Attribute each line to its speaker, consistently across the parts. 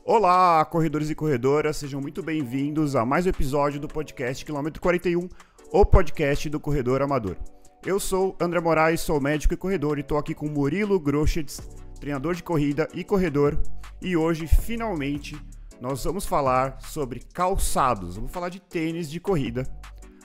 Speaker 1: Olá, corredores e corredoras, sejam muito bem-vindos a mais um episódio do podcast Quilômetro 41, o podcast do corredor amador. Eu sou André Moraes, sou médico e corredor e estou aqui com Murilo Groschitz, treinador de corrida e corredor, e hoje, finalmente, nós vamos falar sobre calçados, vamos falar de tênis de corrida.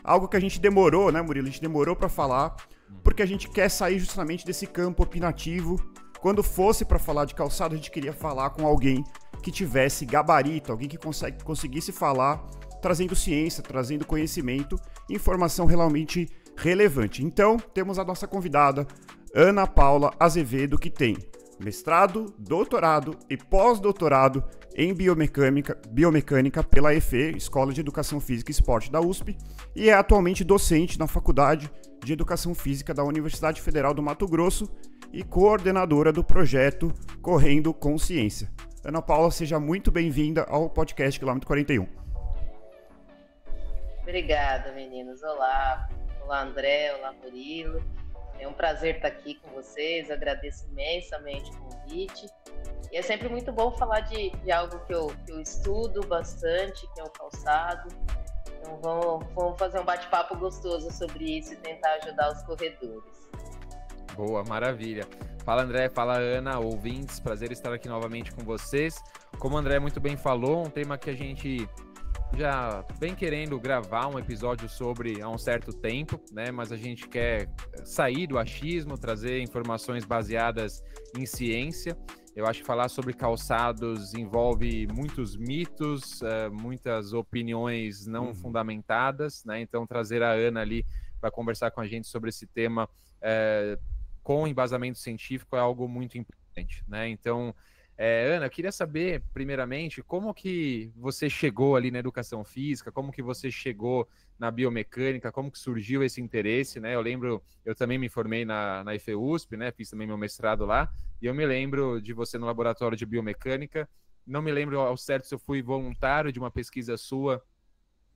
Speaker 1: Algo que a gente demorou, né, Murilo? A gente demorou para falar, porque a gente quer sair justamente desse campo opinativo. Quando fosse para falar de calçado, a gente queria falar com alguém que tivesse gabarito, alguém que conseguisse falar, trazendo ciência, trazendo conhecimento, informação realmente relevante. Então, temos a nossa convidada, Ana Paula Azevedo, que tem mestrado, doutorado e pós-doutorado em biomecânica pela EFE, Escola de Educação Física e Esporte da USP, e é atualmente docente na Faculdade de Educação Física da Universidade Federal do Mato Grosso e coordenadora do projeto Correndo com Ciência. Ana Paula, seja muito bem-vinda ao podcast Quilômetro 41.
Speaker 2: Obrigada, meninos. Olá, André, olá, Murilo. É um prazer estar aqui com vocês, agradeço imensamente o convite. E é sempre muito bom falar de algo que eu estudo bastante, que é o calçado. Então vamos fazer um bate-papo gostoso sobre isso e tentar ajudar os corredores.
Speaker 3: Boa, maravilha. Fala André, fala Ana, ouvintes, prazer estar aqui novamente com vocês. Como o André muito bem falou, um tema que a gente já vem querendo gravar um episódio sobre há um certo tempo, né? Mas a gente quer sair do achismo, trazer informações baseadas em ciência. Eu acho que falar sobre calçados envolve muitos mitos, muitas opiniões não fundamentadas, né? Então trazer a Ana ali para conversar com a gente sobre esse tema com embasamento científico é algo muito importante, né? Então, Ana, eu queria saber, primeiramente, como que você chegou ali na educação física, como que você chegou na biomecânica, como que surgiu esse interesse, né? Eu lembro, eu também me formei na IFE-USP, né? Fiz também meu mestrado lá, e eu me lembro de você no laboratório de biomecânica. Não me lembro ao certo se eu fui voluntário de uma pesquisa sua,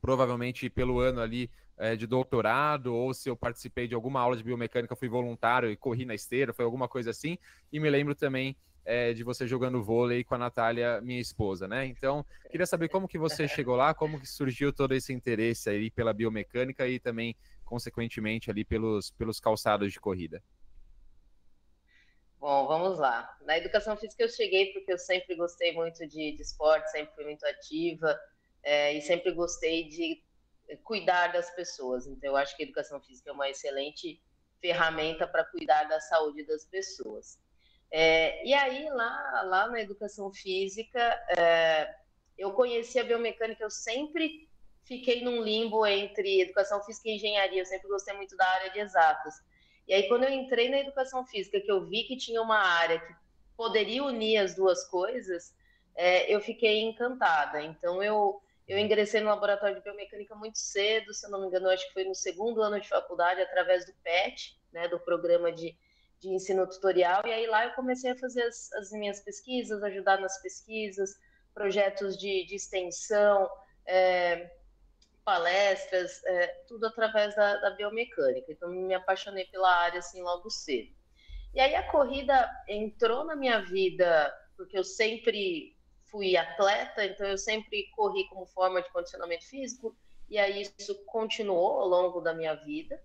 Speaker 3: provavelmente pelo ano ali de doutorado, ou se eu participei de alguma aula de biomecânica, fui voluntário e corri na esteira, foi alguma coisa assim, e me lembro também de você jogando vôlei com a Natália, minha esposa, né? Então, queria saber como que você chegou lá, como que surgiu todo esse interesse aí pela biomecânica e também, consequentemente, ali pelos qualçados de corrida.
Speaker 2: Bom, vamos lá. Na educação física eu cheguei porque eu sempre gostei muito de esporte, sempre fui muito ativa, e sempre gostei de cuidar das pessoas. Então, eu acho que a educação física é uma excelente ferramenta para cuidar da saúde das pessoas. E aí, lá na educação física, eu conheci a biomecânica, eu sempre fiquei num limbo entre educação física e engenharia, eu sempre gostei muito da área de exatas. E aí, quando eu entrei na educação física, que eu vi que tinha uma área que poderia unir as duas coisas, eu fiquei encantada. Então, eu ingressei no laboratório de biomecânica muito cedo, se eu não me engano, acho que foi no segundo ano de faculdade, através do PET, né, do programa de ensino tutorial, e aí lá eu comecei a fazer as minhas pesquisas, ajudar nas pesquisas, projetos de extensão, palestras, tudo através da biomecânica. Então, me apaixonei pela área assim logo cedo. E aí a corrida entrou na minha vida, porque eu sempre fui atleta, então eu sempre corri como forma de condicionamento físico, e aí isso continuou ao longo da minha vida.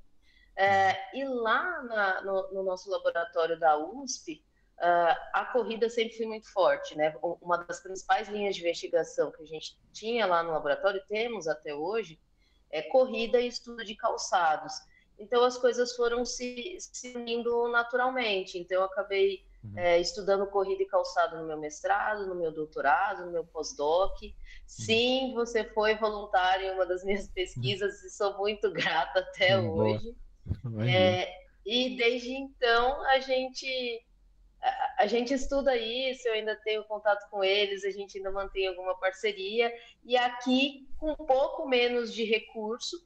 Speaker 2: E lá no nosso laboratório da USP, a corrida sempre foi muito forte, né? Uma das principais linhas de investigação que a gente tinha lá no laboratório, temos até hoje, é corrida e estudo de calçados. Então as coisas foram se unindo naturalmente. Então eu acabei estudando corrida e calçado no meu mestrado, no meu doutorado, no meu pós-doc. Sim, você foi voluntário em uma das minhas pesquisas e sou muito grata até hoje. E desde então a gente estuda isso, eu ainda tenho contato com eles, a gente ainda mantém alguma parceria, e aqui com um pouco menos de recurso,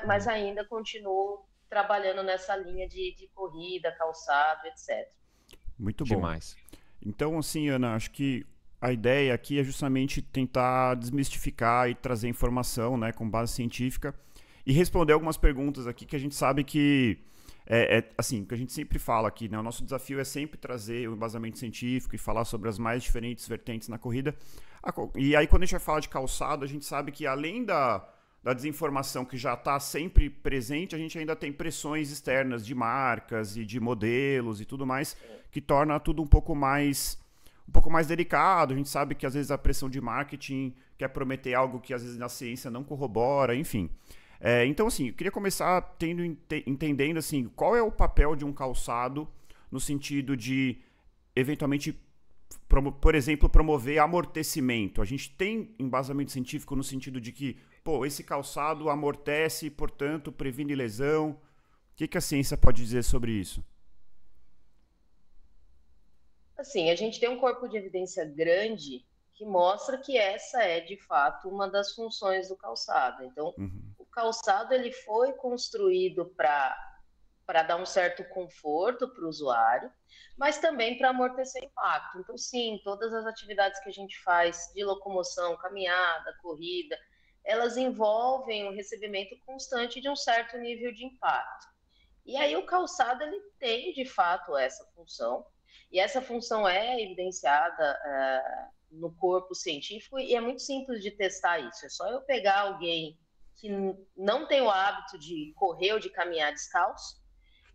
Speaker 2: mas ainda continuo trabalhando nessa linha de corrida, calçado, etc.
Speaker 1: Muito bom.
Speaker 3: Demais.
Speaker 1: Então, assim, Ana, acho que a ideia aqui é justamente tentar desmistificar e trazer informação, né, com base científica, e responder algumas perguntas aqui que a gente sabe que assim, o que a gente sempre fala aqui, né? O nosso desafio é sempre trazer o embasamento científico e falar sobre as mais diferentes vertentes na corrida. E aí, quando a gente vai falar de calçado, a gente sabe que além da desinformação que já está sempre presente, a gente ainda tem pressões externas de marcas e de modelos e tudo mais, que torna tudo um pouco mais delicado. A gente sabe que às vezes a pressão de marketing quer prometer algo que às vezes na ciência não corrobora, enfim. Então, assim, eu queria começar entendendo assim, qual é o papel de um calçado no sentido de, eventualmente, por exemplo, promover amortecimento. A gente tem embasamento científico no sentido de que, esse calçado amortece, portanto, previne lesão. O que a ciência pode dizer sobre isso?
Speaker 2: Assim, a gente tem um corpo de evidência grande que mostra que essa é, de fato, uma das funções do calçado. Então, o calçado ele foi construído para dar um certo conforto para o usuário, mas também para amortecer impacto. Então, sim, todas as atividades que a gente faz de locomoção, caminhada, corrida, elas envolvem o recebimento constante de um certo nível de impacto. E aí o calçado ele tem, de fato, essa função, e essa função é evidenciada no corpo científico, e é muito simples de testar isso. É só eu pegar alguém que não tem o hábito de correr ou de caminhar descalço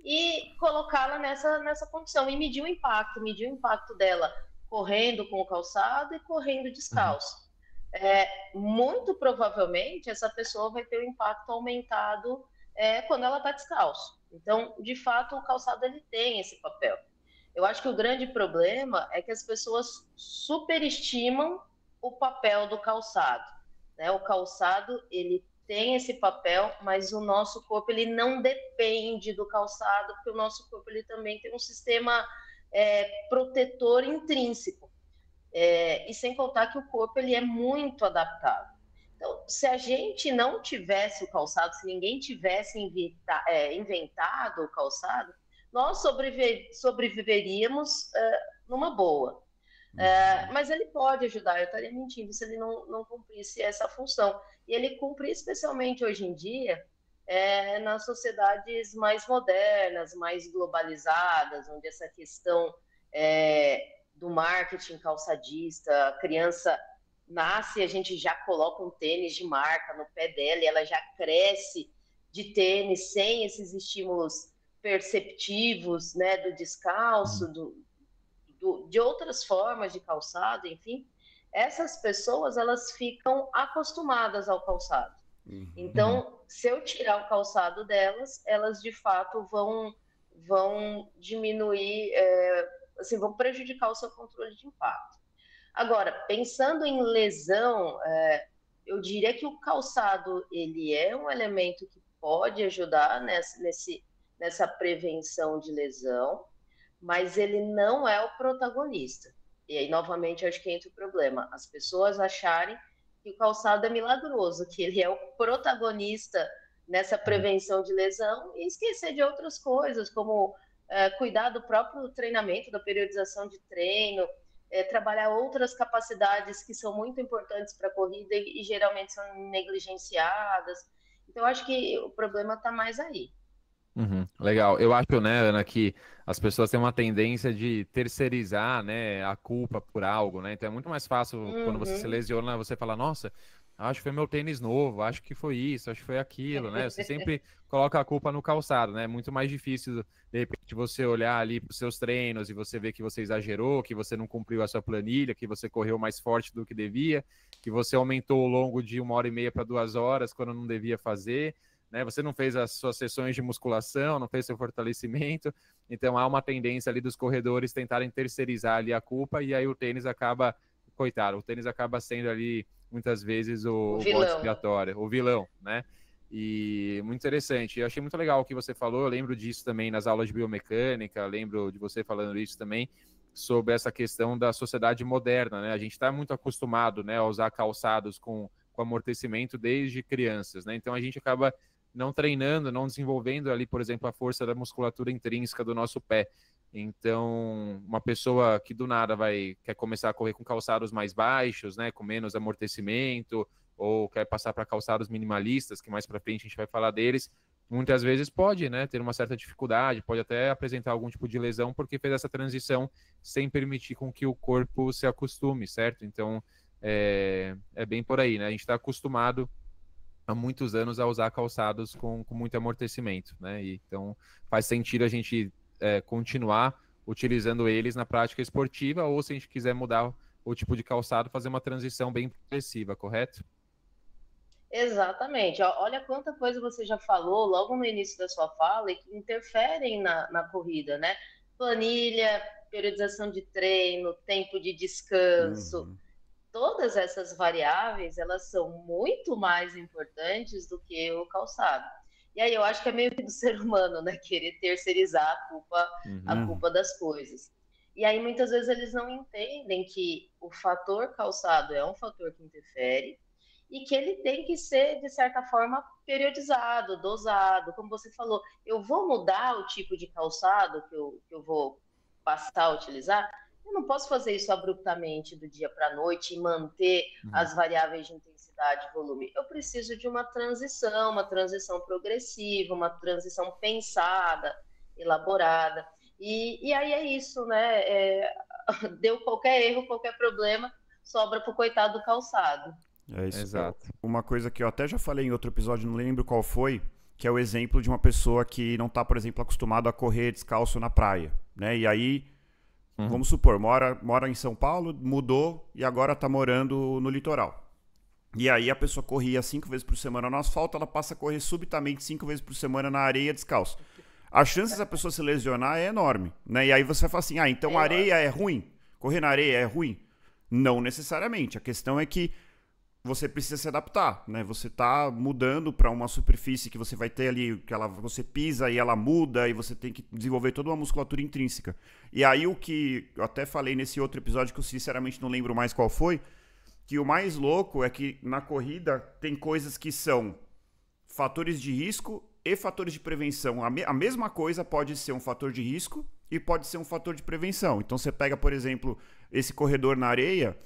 Speaker 2: e colocá-la nessa condição e medir o impacto dela correndo com o calçado e correndo descalço. Muito provavelmente essa pessoa vai ter o impacto aumentado quando ela está descalço. Então, de fato, o calçado ele tem esse papel. Eu acho que o grande problema é que as pessoas superestimam o papel do calçado, né? O calçado ele tem esse papel, mas o nosso corpo ele não depende do calçado, porque o nosso corpo ele também tem um sistema protetor intrínseco. E sem contar que o corpo ele é muito adaptável. Então, se a gente não tivesse o calçado, se ninguém tivesse inventado o calçado, nós sobreviveríamos numa boa. Mas ele pode ajudar, eu estaria mentindo se ele não cumprisse essa função. E ele cumpre especialmente hoje em dia nas sociedades mais modernas, mais globalizadas, onde essa questão do marketing calçadista, a criança nasce e a gente já coloca um tênis de marca no pé dela e ela já cresce de tênis sem esses estímulos perceptivos, né, do descalço, de outras formas de calçado, enfim. Essas pessoas, elas ficam acostumadas ao calçado. Então, se eu tirar o calçado delas, elas de fato vão diminuir, assim, vão prejudicar o seu controle de impacto. Agora, pensando em lesão, eu diria que o calçado ele é um elemento que pode ajudar nessa prevenção de lesão, mas ele não é o protagonista. E aí, novamente, acho que entra o problema. As pessoas acharem que o calçado é milagroso, que ele é o protagonista nessa prevenção de lesão e esquecer de outras coisas, como cuidar do próprio treinamento, da periodização de treino, trabalhar outras capacidades que são muito importantes para a corrida e geralmente são negligenciadas. Então, acho que o problema está mais aí.
Speaker 3: Legal. Eu acho, né, Ana, que as pessoas têm uma tendência de terceirizar, né, a culpa por algo, né? Então é muito mais fácil quando você se lesiona, você fala, nossa, acho que foi meu tênis novo, acho que foi isso, acho que foi aquilo, né? Você sempre coloca a culpa no calçado, né? É muito mais difícil, de repente, você olhar ali para os seus treinos e você ver que você exagerou, que você não cumpriu a sua planilha, que você correu mais forte do que devia, que você aumentou o longo de 1h30 para 2 horas quando não devia fazer, né? Você não fez as suas sessões de musculação, não fez seu fortalecimento, então há uma tendência ali dos corredores tentarem terceirizar ali a culpa e aí o tênis acaba, coitado, o tênis acaba sendo ali muitas vezes o bode expiatório, o vilão, né? E muito interessante, eu achei muito legal o que você falou, eu lembro disso também nas aulas de biomecânica, lembro de você falando isso também, sobre essa questão da sociedade moderna, né? A gente está muito acostumado, né, a usar calçados com amortecimento desde crianças, né? Então a gente acaba não treinando, não desenvolvendo ali, por exemplo, a força da musculatura intrínseca do nosso pé. Então, uma pessoa que do nada quer começar a correr com calçados mais baixos, né, com menos amortecimento, ou quer passar para calçados minimalistas, que mais para frente a gente vai falar deles, muitas vezes pode, né, ter uma certa dificuldade, pode até apresentar algum tipo de lesão, porque fez essa transição sem permitir com que o corpo se acostume, certo? Então, é bem por aí, né? A gente está acostumado há muitos anos a usar calçados com muito amortecimento, né? E, então, faz sentido a gente continuar utilizando eles na prática esportiva, ou se a gente quiser mudar o tipo de calçado, fazer uma transição bem progressiva, correto?
Speaker 2: Exatamente. Olha quanta coisa você já falou logo no início da sua fala e que interferem na corrida, né? Planilha, periodização de treino, tempo de descanso,
Speaker 1: Uhum.
Speaker 2: todas essas variáveis, elas são muito mais importantes do que o calçado. E aí eu acho que é meio que do ser humano, né? Querer terceirizar a
Speaker 3: Uhum.
Speaker 2: culpa das coisas. E aí muitas vezes eles não entendem que o fator calçado é um fator que interfere e que ele tem que ser, de certa forma, periodizado, dosado. Como você falou, eu vou mudar o tipo de calçado que eu vou passar a utilizar, eu não posso fazer isso abruptamente do dia para a noite e manter
Speaker 3: Uhum.
Speaker 2: as variáveis de intensidade e volume. Eu preciso de uma transição progressiva, uma transição pensada, elaborada. E aí é isso, né? Deu qualquer erro, qualquer problema, sobra para o coitado do calçado.
Speaker 1: É isso.
Speaker 3: Exato.
Speaker 1: Uma coisa que eu até já falei em outro episódio, não lembro qual foi, que é o exemplo de uma pessoa que não está, por exemplo, acostumado a correr descalço na praia, né? E aí,
Speaker 3: Uhum.
Speaker 1: vamos supor, mora em São Paulo, mudou e agora está morando no litoral. E aí a pessoa corria 5 vezes por semana no asfalto, ela passa a correr subitamente 5 vezes por semana na areia descalço. A chance dessa pessoa se lesionar é enorme, né? E aí você fala assim, então
Speaker 2: É
Speaker 1: areia
Speaker 2: enorme.
Speaker 1: é ruim? Correr na areia é ruim? Não necessariamente. A questão é que você precisa se adaptar, né? Você tá mudando para uma superfície que você vai ter ali, que você pisa e ela muda e você tem que desenvolver toda uma musculatura intrínseca. E aí o que eu até falei nesse outro episódio que eu sinceramente não lembro mais qual foi, que o mais louco é que na corrida tem coisas que são fatores de risco e fatores de prevenção. A mesma coisa pode ser um fator de risco e pode ser um fator de prevenção. Então você pega, por exemplo, esse corredor na areia,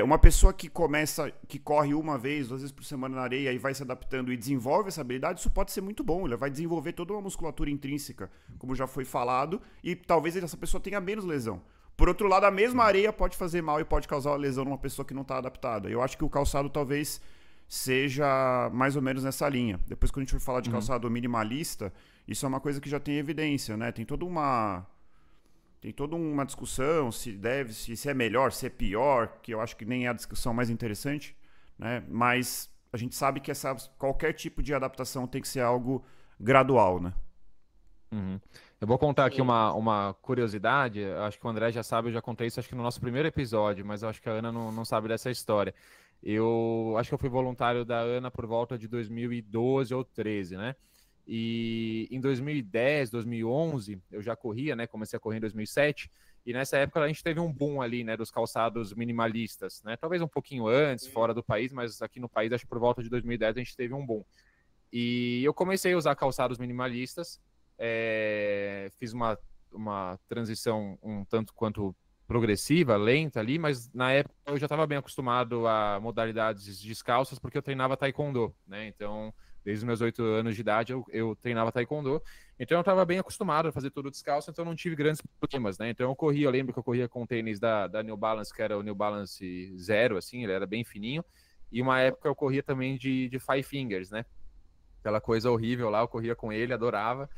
Speaker 1: uma pessoa que corre 1 vez, 2 vezes por semana na areia e vai se adaptando e desenvolve essa habilidade, isso pode ser muito bom. Ele vai desenvolver toda uma musculatura intrínseca, como já foi falado, e talvez essa pessoa tenha menos lesão. Por outro lado, a mesma areia pode fazer mal e pode causar uma lesão numa pessoa que não está adaptada. Eu acho que o calçado talvez seja mais ou menos nessa linha. Depois, quando a gente for falar de
Speaker 3: Uhum.
Speaker 1: calçado minimalista, isso é uma coisa que já tem evidência, né? Tem toda uma discussão se é melhor, se é pior, que eu acho que nem é a discussão mais interessante, né? Mas a gente sabe que qualquer tipo de adaptação tem que ser algo gradual, né?
Speaker 3: Uhum. Eu vou contar aqui
Speaker 2: Sim.
Speaker 3: uma curiosidade. Eu acho que o André já sabe, eu já contei isso acho que no nosso primeiro episódio, mas eu acho que a Ana não sabe dessa história. Eu acho que eu fui voluntário da Ana por volta de 2012 ou 13, né? E em 2010, 2011, eu já corria, né? Comecei a correr em 2007. E nessa época a gente teve um boom ali, né? Dos calçados minimalistas, né? Talvez um pouquinho antes, fora do país, mas aqui no país, acho que por volta de 2010 a gente teve um boom. E eu comecei a usar calçados minimalistas, fiz uma transição um tanto quanto progressiva, lenta ali, mas na época eu já estava bem acostumado a modalidades descalças, porque eu treinava taekwondo, né? Então, desde os meus 8 anos de idade, eu treinava taekwondo, então eu estava bem acostumado a fazer tudo descalço, então eu não tive grandes problemas, né? Então eu lembro que eu corria com tênis da New Balance, que era o New Balance Zero, assim, ele era bem fininho, e uma época eu corria também de Five Fingers, né? Aquela coisa horrível lá, eu corria com ele, adorava.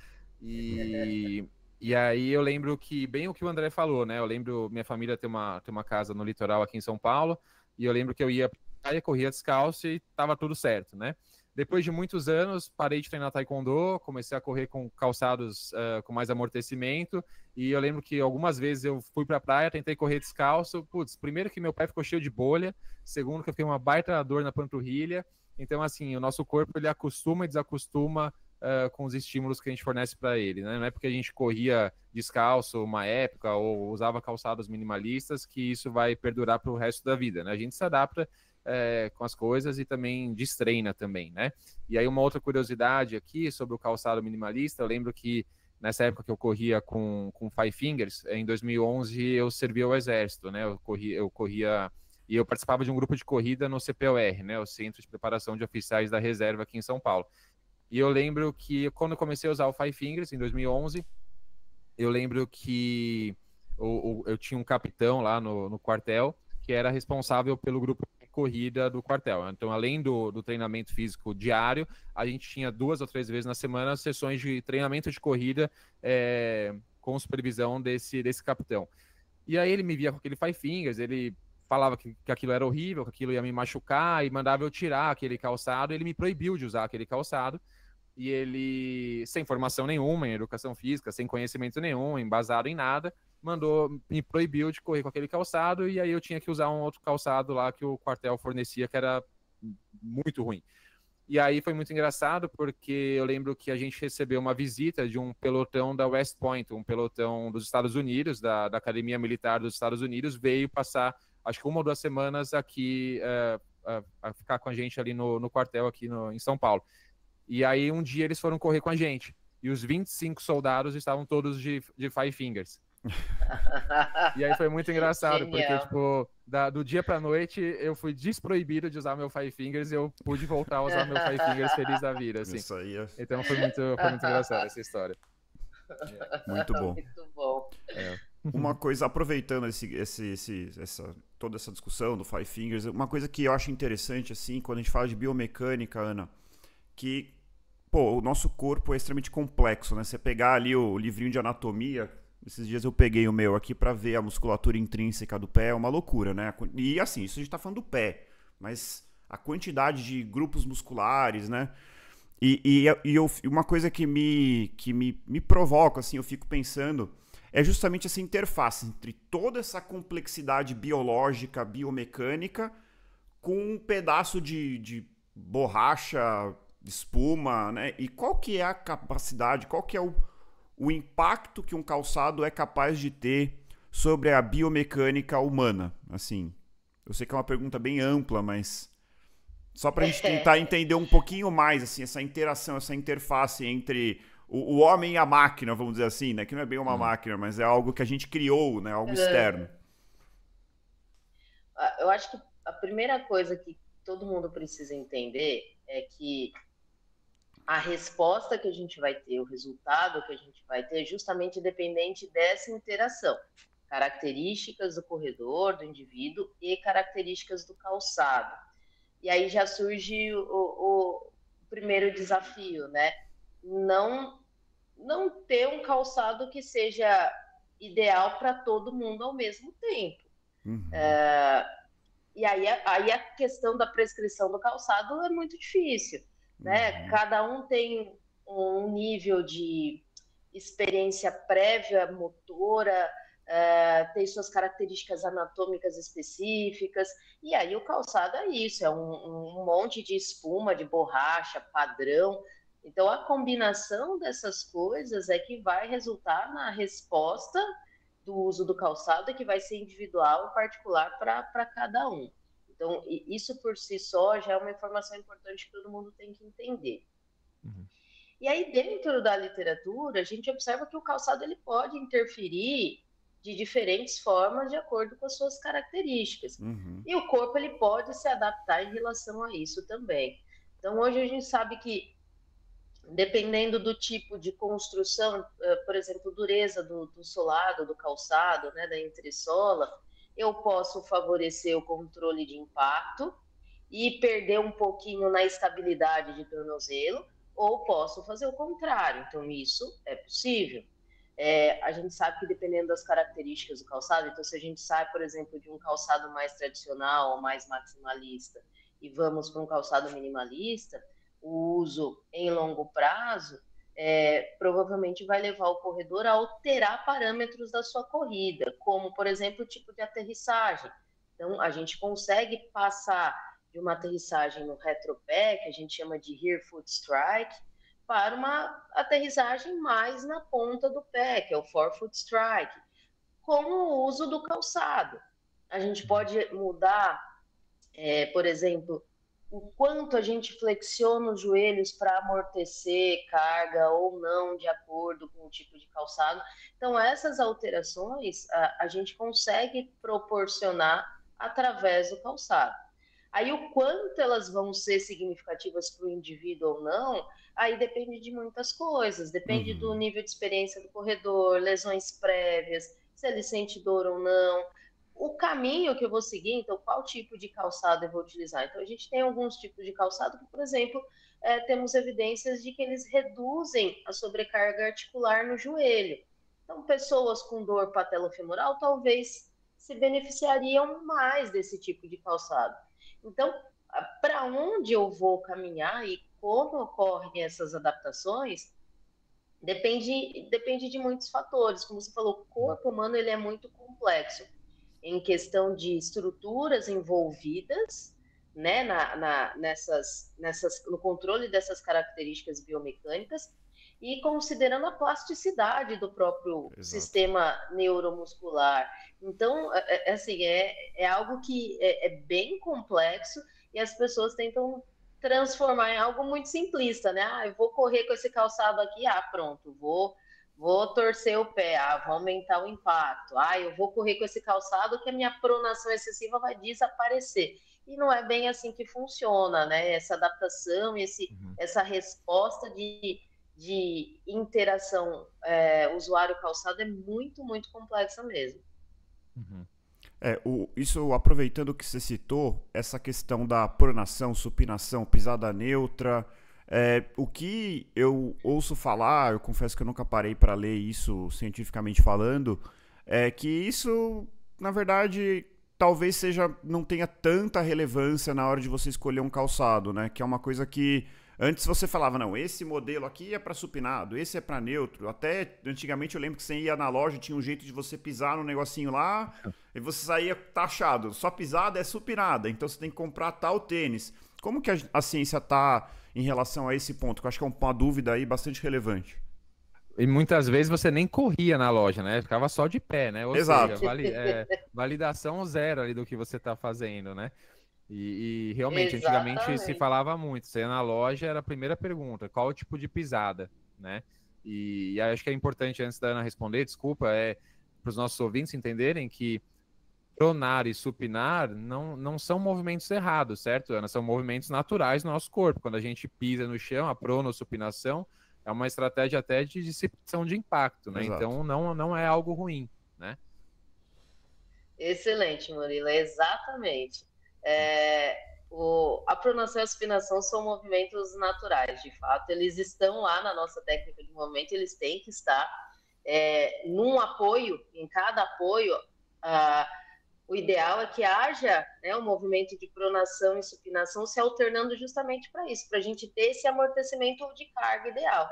Speaker 3: E, e aí eu lembro que, bem o que o André falou, né? Eu lembro, minha família tem uma casa no litoral aqui em São Paulo, e eu lembro que eu ia pra praia, corria descalço e tava tudo certo, né? Depois de muitos anos, parei de treinar taekwondo, comecei a correr com calçados com mais amortecimento, e eu lembro que algumas vezes eu fui pra praia, tentei correr descalço, putz, primeiro que meu pé ficou cheio de bolha, segundo que eu fiquei uma baita dor na panturrilha, então, assim, o nosso corpo, ele acostuma e desacostuma com os estímulos que a gente fornece para ele, né? Não é porque a gente corria descalço uma época ou usava calçados minimalistas que isso vai perdurar para o resto da vida, né? A gente se adapta com as coisas e também destreina também, né? E aí uma outra curiosidade aqui sobre o calçado minimalista, eu lembro que nessa época que eu corria com Five Fingers, em 2011 eu servia ao exército, né? Eu corria e eu participava de um grupo de corrida no CPOR, né? O Centro de Preparação de Oficiais da Reserva aqui em São Paulo. E eu lembro que quando eu comecei a usar o Five Fingers, em 2011, eu lembro que eu tinha um capitão lá no quartel que era responsável pelo grupo de corrida do quartel. Então, além do treinamento físico diário, a gente tinha 2 ou 3 vezes na semana sessões de treinamento de corrida com supervisão desse capitão. E aí ele me via com aquele Five Fingers, ele falava que aquilo era horrível, que aquilo ia me machucar e mandava eu tirar aquele calçado. Ele me proibiu de usar aquele calçado. E ele, sem formação nenhuma em educação física, sem conhecimento nenhum, embasado em nada, me proibiu de correr com aquele calçado, e aí eu tinha que usar um outro calçado lá que o quartel fornecia, que era muito ruim. E aí foi muito engraçado, porque eu lembro que a gente recebeu uma visita de um pelotão da West Point, um pelotão dos Estados Unidos, da Academia Militar dos Estados Unidos, veio passar, acho que 1 ou 2 semanas aqui, a ficar com a gente ali no quartel aqui em São Paulo. E aí um dia eles foram correr com a gente. E os 25 soldados estavam todos de Five Fingers. E aí foi muito engraçado, porque, tipo, do dia pra noite eu fui desproibido de usar meu Five Fingers e eu pude voltar a usar meu Five Fingers feliz da vida, assim.
Speaker 1: Isso aí é...
Speaker 3: Então foi muito engraçado essa história.
Speaker 1: Muito bom.
Speaker 2: Muito bom.
Speaker 1: Uma coisa, aproveitando toda essa discussão do Five Fingers, uma coisa que eu acho interessante, assim, quando a gente fala de biomecânica, Ana, que, pô, o nosso corpo é extremamente complexo, né? Você pegar ali o livrinho de anatomia, esses dias eu peguei o meu aqui pra ver a musculatura intrínseca do pé, é uma loucura, né? E assim, isso a gente tá falando do pé, mas a quantidade de grupos musculares, né? E uma coisa que me provoca, assim, eu fico pensando, é justamente essa interface entre toda essa complexidade biológica, biomecânica, com um pedaço de borracha, espuma, né? E qual que é a capacidade, qual que é o impacto que um calçado é capaz de ter sobre a biomecânica humana? Assim, eu sei que é uma pergunta bem ampla, mas só pra gente tentar entender um pouquinho mais, assim, essa interação, essa interface entre o homem e a máquina, vamos dizer assim, né? Que não é bem uma máquina, mas é algo que a gente criou, né? Algo externo.
Speaker 2: Eu acho que a primeira coisa que todo mundo precisa entender é que a resposta que a gente vai ter, o resultado que a gente vai ter, é justamente dependente dessa interação. Características do corredor, do indivíduo e características do calçado. E aí já surge o primeiro desafio, né? Não ter um calçado que seja ideal para todo mundo ao mesmo tempo.
Speaker 1: Uhum.
Speaker 2: E aí a questão da prescrição do calçado é muito difícil, né? Cada um tem um nível de experiência prévia, motora, tem suas características anatômicas específicas, e aí o calçado é isso, é um monte de espuma, de borracha, padrão. Então a combinação dessas coisas é que vai resultar na resposta do uso do calçado, e que vai ser individual, particular para cada um. Então isso por si só já é uma informação importante que todo mundo tem que entender.
Speaker 3: Uhum.
Speaker 2: E aí dentro da literatura a gente observa que o calçado ele pode interferir de diferentes formas de acordo com as suas características.
Speaker 1: Uhum.
Speaker 2: E o corpo ele pode se adaptar em relação a isso também. Então hoje a gente sabe que dependendo do tipo de construção, por exemplo, dureza do solado, do calçado, né, da entressola, eu posso favorecer o controle de impacto e perder um pouquinho na estabilidade de tornozelo, ou posso fazer o contrário. Então isso é possível. A gente sabe que dependendo das características do calçado, então se a gente sai, por exemplo, de um calçado mais tradicional ou mais maximalista e vamos para um calçado minimalista, o uso em longo prazo provavelmente vai levar o corredor a alterar parâmetros da sua corrida, como, por exemplo, o tipo de aterrissagem. Então, a gente consegue passar de uma aterrissagem no retropé, que a gente chama de rear foot strike, para uma aterrissagem mais na ponta do pé, que é o forefoot strike, com o uso do calçado. A gente pode mudar, por exemplo, o quanto a gente flexiona os joelhos para amortecer carga ou não, de acordo com o tipo de calçado. Então, essas alterações a gente consegue proporcionar através do calçado. Aí o quanto elas vão ser significativas para o indivíduo ou não, aí depende de muitas coisas, depende do
Speaker 1: Uhum.
Speaker 2: nível de experiência do corredor, lesões prévias, se ele sente dor ou não, o caminho que eu vou seguir, então qual tipo de calçado eu vou utilizar. Então a gente tem alguns tipos de calçado que, por exemplo, temos evidências de que eles reduzem a sobrecarga articular no joelho. Então pessoas com dor patelofemoral talvez se beneficiariam mais desse tipo de calçado. Então, para onde eu vou caminhar e como ocorrem essas adaptações, depende de muitos fatores. Como você falou, o corpo humano ele é muito complexo em questão de estruturas envolvidas, né, no controle dessas características biomecânicas e considerando a plasticidade do próprio
Speaker 1: Exato.
Speaker 2: sistema neuromuscular. Então, assim, é algo que é bem complexo e as pessoas tentam transformar em algo muito simplista, né? Ah, eu vou correr com esse calçado aqui, pronto, vou torcer o pé, vou aumentar o impacto. Eu vou correr com esse calçado que a minha pronação excessiva vai desaparecer. E não é bem assim que funciona, né? Essa adaptação, essa resposta de interação usuário-calçado é muito, muito complexa mesmo.
Speaker 3: Uhum.
Speaker 1: Isso, aproveitando que você citou, essa questão da pronação, supinação, pisada neutra, o que eu ouço falar, eu confesso que eu nunca parei para ler isso cientificamente falando, é que isso, na verdade, talvez não tenha tanta relevância na hora de você escolher um calçado, né? Que é uma coisa que antes você falava, não, esse modelo aqui é para supinado, esse é para neutro. Até antigamente eu lembro que você ia na loja, tinha um jeito de você pisar no negocinho lá e você saía taxado. Só pisada é supinada, então você tem que comprar tal tênis. Como que a ciência está em relação a esse ponto? Que eu acho que é uma dúvida aí bastante relevante.
Speaker 3: E muitas vezes você nem corria na loja, né? Ficava só de pé, né? Ou seja,
Speaker 1: Exato.
Speaker 3: validação zero ali do que você está fazendo, né? E realmente, antigamente se
Speaker 2: Exatamente.
Speaker 3: falava muito. Você ia na loja, era a primeira pergunta: qual o tipo de pisada, né? E acho que é importante, antes da Ana responder, desculpa, para os nossos ouvintes entenderem que pronar e supinar não são movimentos errados, certo, Ana? São movimentos naturais do nosso corpo. Quando a gente pisa no chão, a pronossupinação é uma estratégia até de dissipação de impacto, né?
Speaker 1: Exato.
Speaker 3: Então não é algo ruim, né?
Speaker 2: Excelente, Murilo, exatamente. A pronação e a supinação são movimentos naturais, de fato, eles estão lá na nossa técnica de movimento, eles têm que estar num apoio, em cada apoio, o ideal é que haja, né, um movimento de pronação e supinação se alternando justamente para isso, para a gente ter esse amortecimento de carga ideal.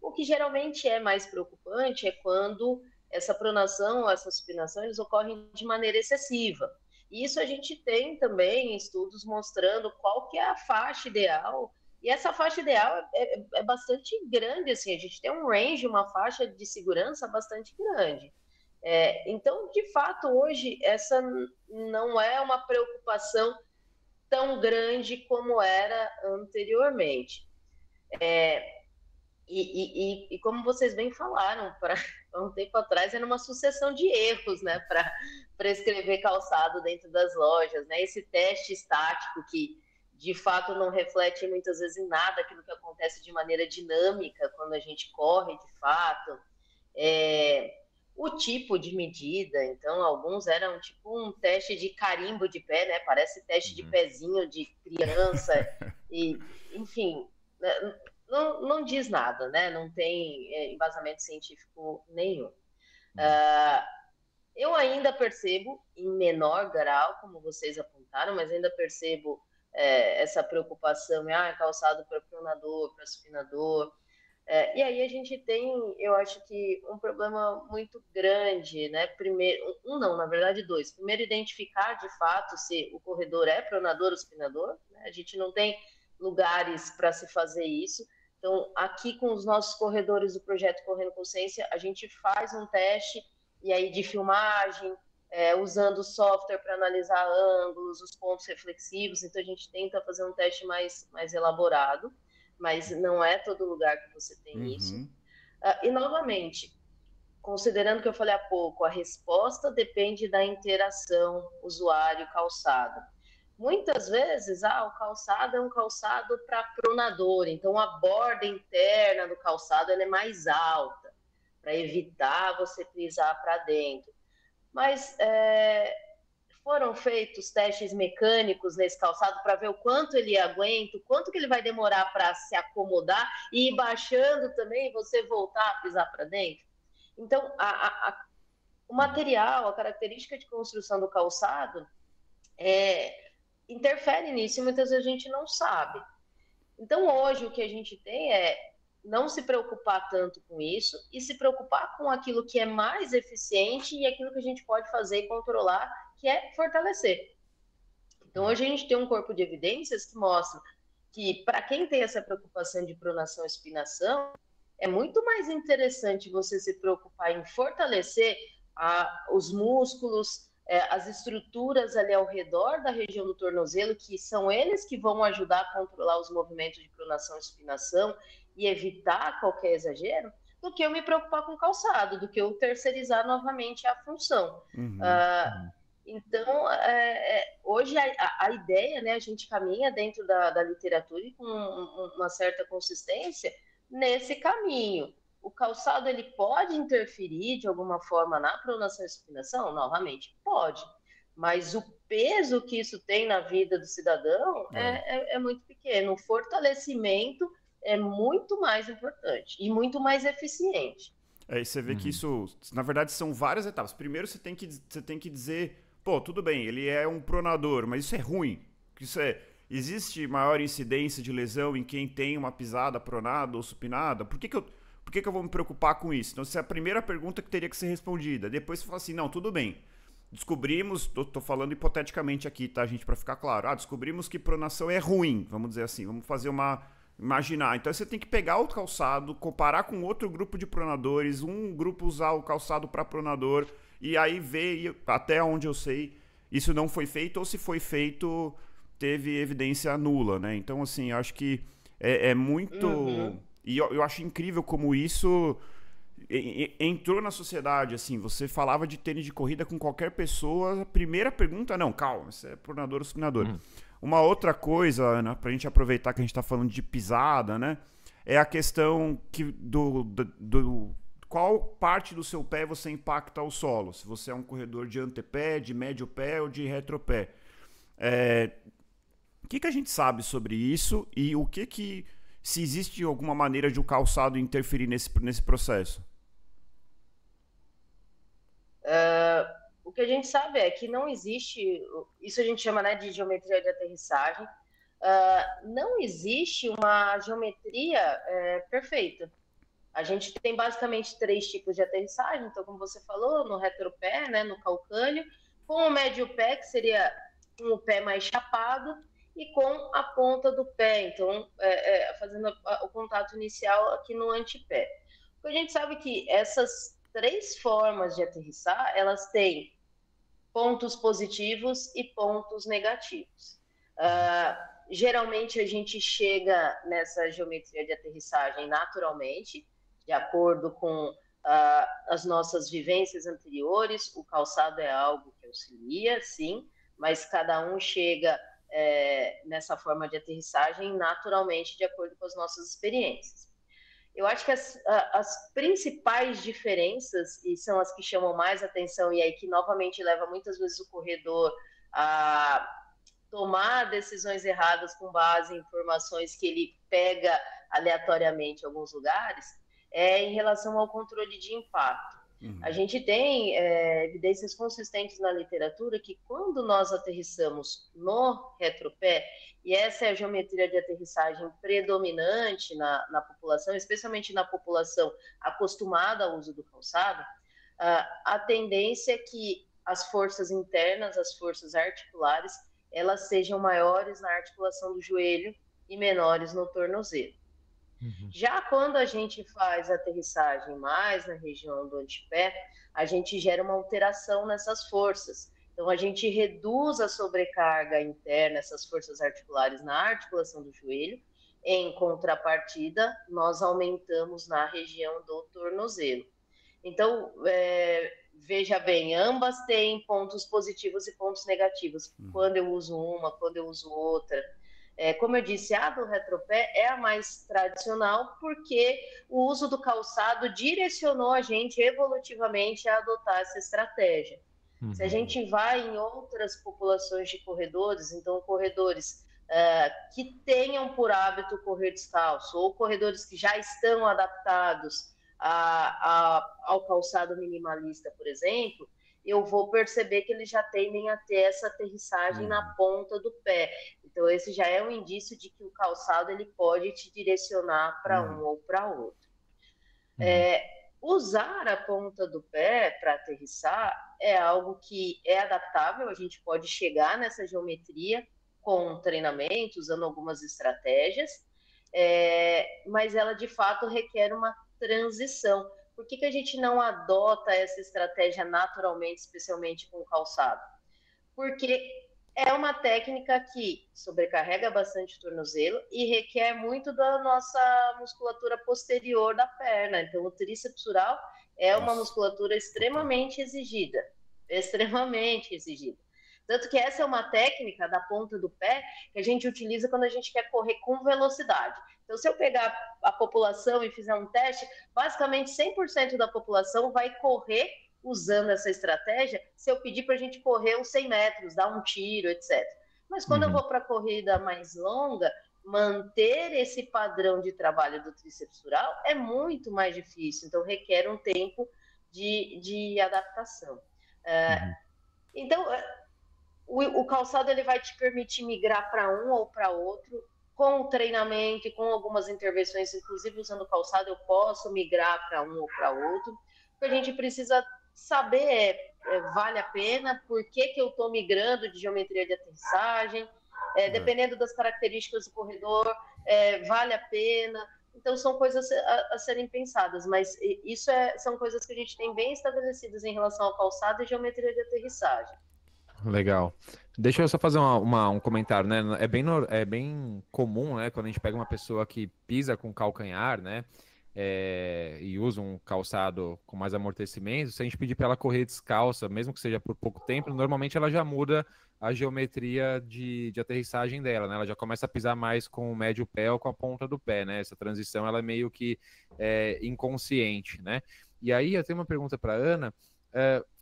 Speaker 2: O que geralmente é mais preocupante é quando essa pronação, essa supinação, eles ocorrem de maneira excessiva. E isso a gente tem também estudos mostrando qual que é a faixa ideal. E essa faixa ideal é bastante grande, assim, a gente tem um range, uma faixa de segurança bastante grande. Então, de fato, hoje, essa não é uma preocupação tão grande como era anteriormente. E como vocês bem falaram, há um tempo atrás era uma sucessão de erros, né, para escrever calçado dentro das lojas, né? Esse teste estático que de fato não reflete muitas vezes em nada aquilo que acontece de maneira dinâmica quando a gente corre de fato. O tipo de medida, então alguns eram tipo um teste de carimbo de pé, né? Parece teste de pezinho de criança e, enfim, não diz nada, né? Não tem embasamento científico nenhum. Eu ainda percebo, em menor grau, como vocês apontaram, mas ainda percebo essa preocupação, calçado para pronador, para supinador. E aí a gente tem, eu acho que um problema muito grande, né? Primeiro, não, na verdade dois. Primeiro, identificar de fato se o corredor é pronador ou supinador, né? A gente não tem lugares para se fazer isso. Então, aqui com os nossos corredores do projeto Correndo Consciência, a gente faz um teste e aí de filmagem, usando software para analisar ângulos, os pontos reflexivos. Então, a gente tenta fazer um teste mais elaborado, mas não é todo lugar que você tem isso. E, novamente, considerando que eu falei há pouco, a resposta depende da interação usuário-calçado. Muitas vezes, o calçado é um calçado para pronador, então a borda interna do calçado ela é mais alta, para evitar você pisar para dentro. Mas foram feitos testes mecânicos nesse calçado para ver o quanto ele aguenta, o quanto que ele vai demorar para se acomodar e ir baixando também e você voltar a pisar para dentro. Então, o material, a característica de construção do calçado interfere nisso e muitas vezes a gente não sabe. Então, hoje, o que a gente tem é não se preocupar tanto com isso e se preocupar com aquilo que é mais eficiente e aquilo que a gente pode fazer e controlar, que é fortalecer. Então, hoje a gente tem um corpo de evidências que mostra que, para quem tem essa preocupação de pronação e supinação, é muito mais interessante você se preocupar em fortalecer os músculos, as estruturas ali ao redor da região do tornozelo, que são eles que vão ajudar a controlar os movimentos de pronação e supinação e evitar qualquer exagero, do que eu me preocupar com o calçado, do que eu terceirizar novamente a função. Então, hoje a ideia, né, a gente caminha dentro da literatura e com uma certa consistência nesse caminho. O calçado, ele pode interferir de alguma forma na pronação e supinação? Novamente, pode. Mas o peso que isso tem na vida do cidadão é muito pequeno. O fortalecimento é muito mais importante e muito mais eficiente.
Speaker 1: E você vê que isso, na verdade, são várias etapas. Primeiro, você tem que dizer, pô, tudo bem, ele é um pronador, mas isso é ruim. Existe maior incidência de lesão em quem tem uma pisada pronada ou supinada? Por que eu vou me preocupar com isso? Então, essa é a primeira pergunta que teria que ser respondida. Depois você fala assim, não, tudo bem. Descobrimos, tô falando hipoteticamente aqui, tá, gente, para ficar claro. Descobrimos que pronação é ruim, vamos dizer assim. Vamos fazer imaginar. Então, você tem que pegar o calçado, comparar com outro grupo de pronadores, um grupo usar o calçado para pronador, e aí ver, até onde eu sei, isso não foi feito, ou se foi feito, teve evidência nula, né? Então, assim, acho que é muito... E eu acho incrível como isso entrou na sociedade, assim, você falava de tênis de corrida com qualquer pessoa, a primeira pergunta, não, calma, você é pronador ou supinador. Uma outra coisa, Ana, pra gente aproveitar que a gente tá falando de pisada, né, é a questão do qual parte do seu pé você impacta o solo, se você é um corredor de antepé, de médio pé ou de retropé. O que a gente sabe sobre isso e se existe alguma maneira de o calçado interferir nesse processo?
Speaker 2: O que a gente sabe é que não existe, isso a gente chama, né, de geometria de aterrissagem, não existe uma geometria perfeita. A gente tem basicamente 3 tipos de aterrissagem, então, como você falou, no retropé, né, no calcâneo, com o médio pé, que seria com o pé mais chapado, e com a ponta do pé, então, fazendo o contato inicial aqui no antepé. A gente sabe que essas 3 formas de aterrissar, elas têm pontos positivos e pontos negativos. Geralmente, a gente chega nessa geometria de aterrissagem naturalmente, de acordo com as nossas vivências anteriores. O calçado é algo que auxilia, sim, mas cada um chega nessa forma de aterrissagem naturalmente, de acordo com as nossas experiências. Eu acho que as principais diferenças, e são as que chamam mais atenção, e aí que novamente leva muitas vezes o corredor a tomar decisões erradas com base em informações que ele pega aleatoriamente em alguns lugares, em relação ao controle de impacto. A gente tem evidências consistentes na literatura que quando nós aterrissamos no retropé, e essa é a geometria de aterrissagem predominante na população, especialmente na população acostumada ao uso do calçado, a tendência é que as forças internas, as forças articulares, elas sejam maiores na articulação do joelho e menores no tornozelo. Já quando a gente faz a aterrissagem mais na região do antepé, a gente gera uma alteração nessas forças. Então, a gente reduz a sobrecarga interna, essas forças articulares na articulação do joelho. Em contrapartida, nós aumentamos na região do tornozelo. Então, veja bem, ambas têm pontos positivos e pontos negativos. Quando eu uso uma, quando eu uso outra. Como eu disse, a do retropé é a mais tradicional porque o uso do calçado direcionou a gente evolutivamente a adotar essa estratégia. Se a gente vai em outras populações de corredores, então corredores que tenham por hábito correr descalço, ou corredores que já estão adaptados ao calçado minimalista, por exemplo, eu vou perceber que eles já tendem a ter essa aterrissagem na ponta do pé. Então, esse já é um indício de que o calçado ele pode te direcionar para um ou para outro. Usar a ponta do pé para aterrissar é algo que é adaptável, a gente pode chegar nessa geometria com treinamento, usando algumas estratégias, mas ela de fato requer uma transição. Por que a gente não adota essa estratégia naturalmente, especialmente com o calçado? Porque é uma técnica que sobrecarrega bastante o tornozelo e requer muito da nossa musculatura posterior da perna. Então, o tríceps sural é uma musculatura extremamente exigida. Extremamente exigida. Tanto que essa é uma técnica da ponta do pé que a gente utiliza quando a gente quer correr com velocidade. Então, se eu pegar a população e fizer um teste, basicamente 100% da população vai correr usando essa estratégia se eu pedir para a gente correr os 100 metros, dar um tiro, etc. Mas quando eu vou para a corrida mais longa, manter esse padrão de trabalho do tríceps sural é muito mais difícil, então requer um tempo de adaptação. Então, o calçado ele vai te permitir migrar para um ou para outro, com o treinamento e com algumas intervenções, inclusive usando o calçado, eu posso migrar para um ou para outro. O que a gente precisa saber vale a pena, por que eu estou migrando de geometria de aterrissagem, dependendo das características do corredor, vale a pena. Então, são coisas a serem pensadas, mas isso são coisas que a gente tem bem estabelecidas em relação ao calçado e geometria de aterrissagem.
Speaker 3: Legal. Deixa eu só fazer um comentário, né? É bem comum, né? Quando a gente pega uma pessoa que pisa com calcanhar, né? E usa um calçado com mais amortecimento, se a gente pedir para ela correr descalça, mesmo que seja por pouco tempo, normalmente ela já muda a geometria de aterrissagem dela, né? Ela já começa a pisar mais com o médio pé ou com a ponta do pé, né? Essa transição ela é meio que inconsciente, né? E aí eu tenho uma pergunta para Ana.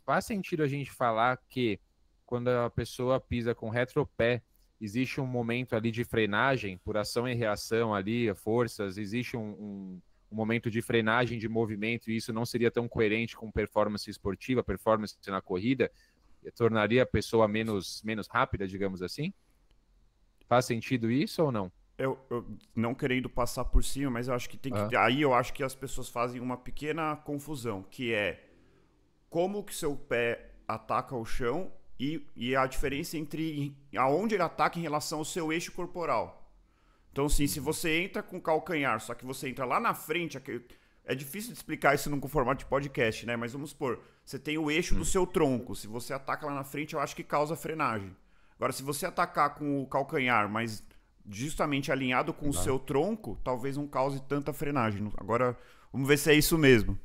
Speaker 3: Faz sentido a gente falar que quando a pessoa pisa com retropé, existe um momento ali de frenagem, por ação e reação ali, forças, existe um momento de frenagem de movimento, e isso não seria tão coerente com performance esportiva, performance na corrida, tornaria a pessoa menos rápida, digamos assim? Faz sentido isso ou não?
Speaker 1: Eu não querendo passar por cima, mas eu acho que tem que... Aí eu acho que as pessoas fazem uma pequena confusão, que é como que seu pé ataca o chão e a diferença entre aonde ele ataca em relação ao seu eixo corporal. Então, assim, se você entra com calcanhar, só que você entra lá na frente, é difícil de explicar isso num formato de podcast, né? Mas vamos supor, você tem o eixo do seu tronco. Se você ataca lá na frente, eu acho que causa frenagem. Agora, se você atacar com o calcanhar, mas justamente alinhado com o seu tronco, talvez não cause tanta frenagem. Agora, vamos ver se é isso mesmo.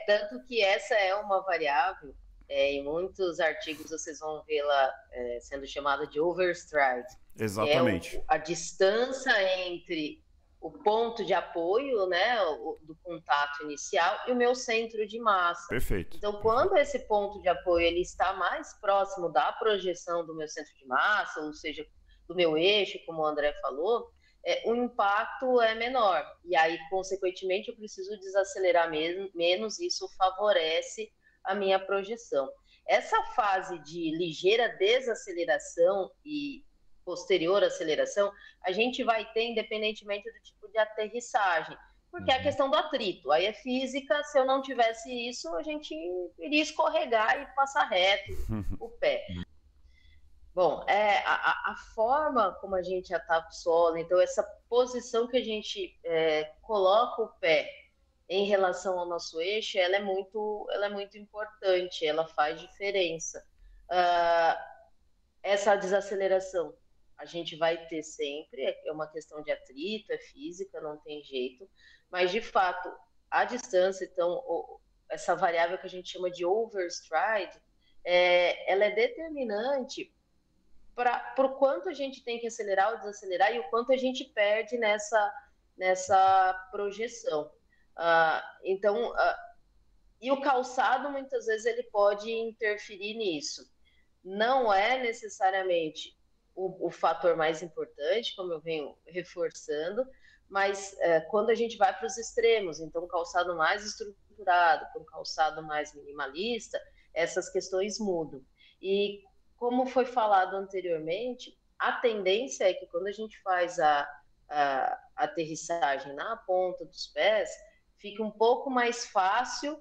Speaker 2: Tanto que essa é uma variável. Em muitos artigos vocês vão vê-la sendo chamada de overstride.
Speaker 1: Exatamente.
Speaker 2: A distância entre o ponto de apoio, né, do contato inicial, e o meu centro de massa.
Speaker 1: Perfeito.
Speaker 2: Então, quando esse ponto de apoio ele está mais próximo da projeção do meu centro de massa, ou seja, do meu eixo, como o André falou, o impacto é menor. E aí, consequentemente, eu preciso desacelerar menos, e isso favorece a minha projeção. Essa fase de ligeira desaceleração e posterior aceleração, a gente vai ter independentemente do tipo de aterrissagem, porque é a questão do atrito, aí é física, se eu não tivesse isso, a gente iria escorregar e passar reto o pé. Bom, a forma como a gente ataca o solo, então essa posição que a gente coloca o pé em relação ao nosso eixo, ela é muito importante, ela faz diferença. Essa desaceleração a gente vai ter sempre, é uma questão de atrito, é física, não tem jeito, mas de fato, a distância, então, essa variável que a gente chama de overstride, ela é determinante para o quanto a gente tem que acelerar ou desacelerar e o quanto a gente perde nessa projeção. Então, e o calçado, muitas vezes, ele pode interferir nisso. Não é necessariamente o fator mais importante, como eu venho reforçando, mas quando a gente vai para os extremos, então um calçado mais estruturado, um calçado mais minimalista, essas questões mudam. E como foi falado anteriormente, a tendência é que quando a gente faz a aterrissagem na ponta dos pés, fique um pouco mais fácil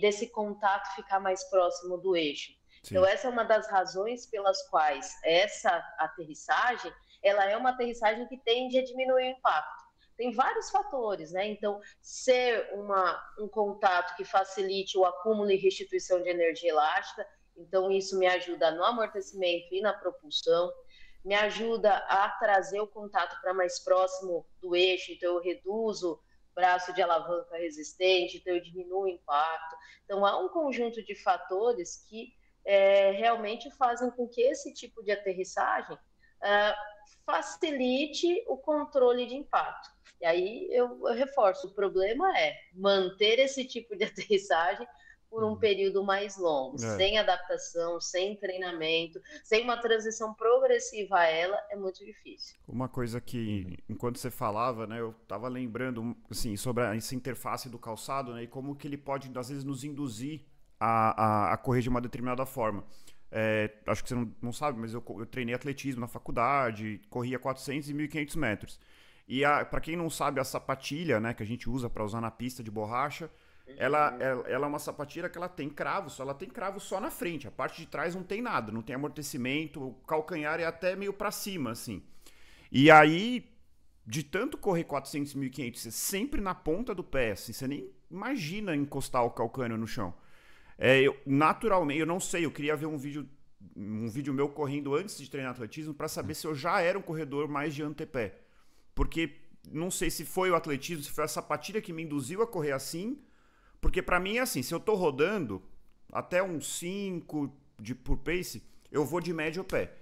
Speaker 2: desse contato ficar mais próximo do eixo. Sim. Então, essa é uma das razões pelas quais essa aterrissagem, ela é uma aterrissagem que tende a diminuir o impacto. Tem vários fatores, né? Então, ser um contato que facilite o acúmulo e restituição de energia elástica, então isso me ajuda no amortecimento e na propulsão, me ajuda a trazer o contato para mais próximo do eixo, então eu reduzo braço de alavanca resistente, então eu diminuo o impacto. Então, há um conjunto de fatores que realmente fazem com que esse tipo de aterrissagem facilite o controle de impacto. E aí eu reforço, o problema é manter esse tipo de aterrissagem por um período mais longo, sem adaptação, sem treinamento, sem uma transição progressiva a ela, é muito difícil.
Speaker 1: Uma coisa que, enquanto você falava, né, eu estava lembrando assim, sobre essa interface do calçado, né, e como que ele pode, às vezes, nos induzir a correr de uma determinada forma. Acho que você não sabe, mas eu treinei atletismo na faculdade, corria 400 e 1.500 metros. E para quem não sabe, a sapatilha, né, que a gente usa para usar na pista de borracha, ela é uma sapatilha que ela tem cravo só na frente. A parte de trás não tem nada, não tem amortecimento, o calcanhar é até meio para cima, assim. E aí, de tanto correr 400 e 1.500, você sempre na ponta do pé, assim, você nem imagina encostar o calcânio no chão. Naturalmente, eu não sei, eu queria ver um vídeo meu correndo antes de treinar atletismo para saber se eu já era um corredor mais de antepé. Porque não sei se foi o atletismo, se foi a sapatilha que me induziu a correr assim, porque para mim é assim, se eu tô rodando até uns 5 por pace, eu vou de médio pé.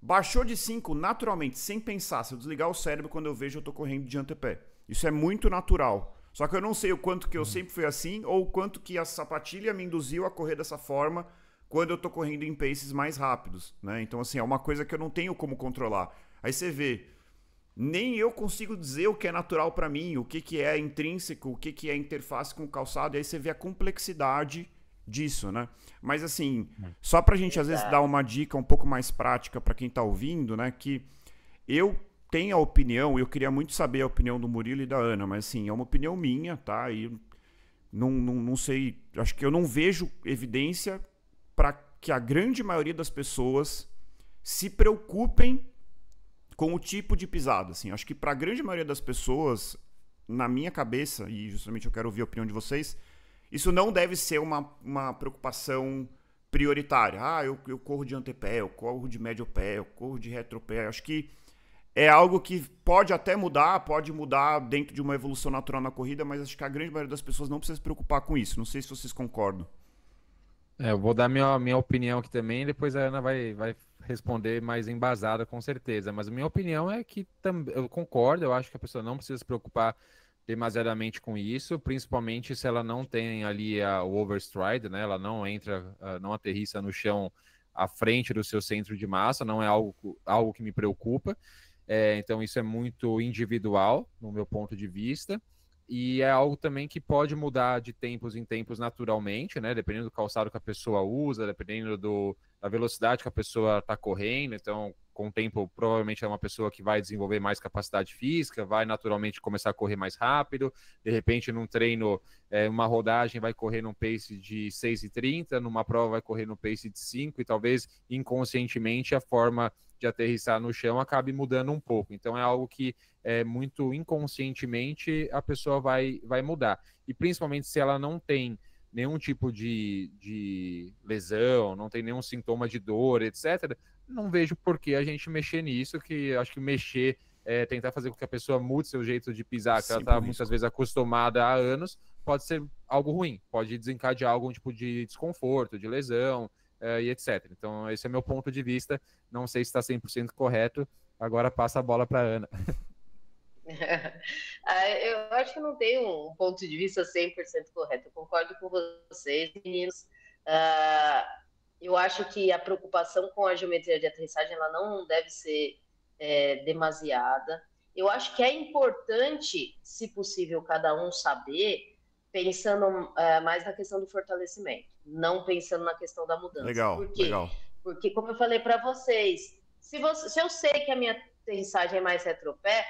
Speaker 1: Baixou de 5, naturalmente, sem pensar, se eu desligar o cérebro, quando eu vejo, eu tô correndo de antepé. Isso é muito natural. Só que eu não sei o quanto que eu sempre fui assim, ou o quanto que a sapatilha me induziu a correr dessa forma quando eu tô correndo em paces mais rápidos, né? Então, assim, é uma coisa que eu não tenho como controlar. Aí você vê, nem eu consigo dizer o que é natural para mim, o que é intrínseco, o que é interface com o calçado, e aí você vê a complexidade disso, né? Mas, assim, só pra gente, às vezes, dar uma dica um pouco mais prática para quem tá ouvindo, né? Que eu tenho a opinião, eu queria muito saber a opinião do Murilo e da Ana, mas assim, é uma opinião minha, tá? E não sei, acho que eu não vejo evidência para que a grande maioria das pessoas se preocupem com o tipo de pisada, assim. Acho que para a grande maioria das pessoas, na minha cabeça, e justamente eu quero ouvir a opinião de vocês, isso não deve ser uma preocupação prioritária. Eu corro de antepé, eu corro de médio pé, eu corro de retropé. Acho que é algo que pode até pode mudar dentro de uma evolução natural na corrida, mas acho que a grande maioria das pessoas não precisa se preocupar com isso. Não sei se vocês concordam.
Speaker 3: Eu vou dar minha opinião aqui também, depois a Ana vai responder mais embasada, com certeza. Mas a minha opinião é que eu concordo, eu acho que a pessoa não precisa se preocupar demasiadamente com isso, principalmente se ela não tem ali o overstride, né? Ela não não aterrissa no chão à frente do seu centro de massa, não é algo que me preocupa. Então isso é muito individual, no meu ponto de vista, e é algo também que pode mudar de tempos em tempos naturalmente, né? Dependendo do calçado que a pessoa usa, dependendo da velocidade que a pessoa está correndo. Então, com o tempo, provavelmente é uma pessoa que vai desenvolver mais capacidade física, vai naturalmente começar a correr mais rápido, de repente num treino, uma rodagem vai correr num pace de 6,30, numa prova vai correr no pace de 5, e talvez inconscientemente a forma de aterrissar no chão acabe mudando um pouco. Então é algo que muito inconscientemente a pessoa vai mudar. E principalmente se ela não tem nenhum tipo de lesão, não tem nenhum sintoma de dor, etc., não vejo por que a gente mexer nisso, que acho que tentar fazer com que a pessoa mude seu jeito de pisar, que ela está muitas vezes acostumada há anos, pode ser algo ruim, pode desencadear algum tipo de desconforto, de lesão e etc. Então, esse é meu ponto de vista. Não sei se está 100% correto. Agora passa a bola para a Ana.
Speaker 2: Eu acho que não tem um ponto de vista 100% correto. Eu concordo com vocês, meninos. Eu acho que a preocupação com a geometria de aterrissagem ela não deve ser demasiada. Eu acho que é importante, se possível, cada um saber, pensando mais na questão do fortalecimento, não pensando na questão da mudança.
Speaker 1: Legal,
Speaker 2: Por quê?
Speaker 1: legal.
Speaker 2: Porque, como eu falei para vocês, se eu sei que a minha aterrissagem é mais retropé,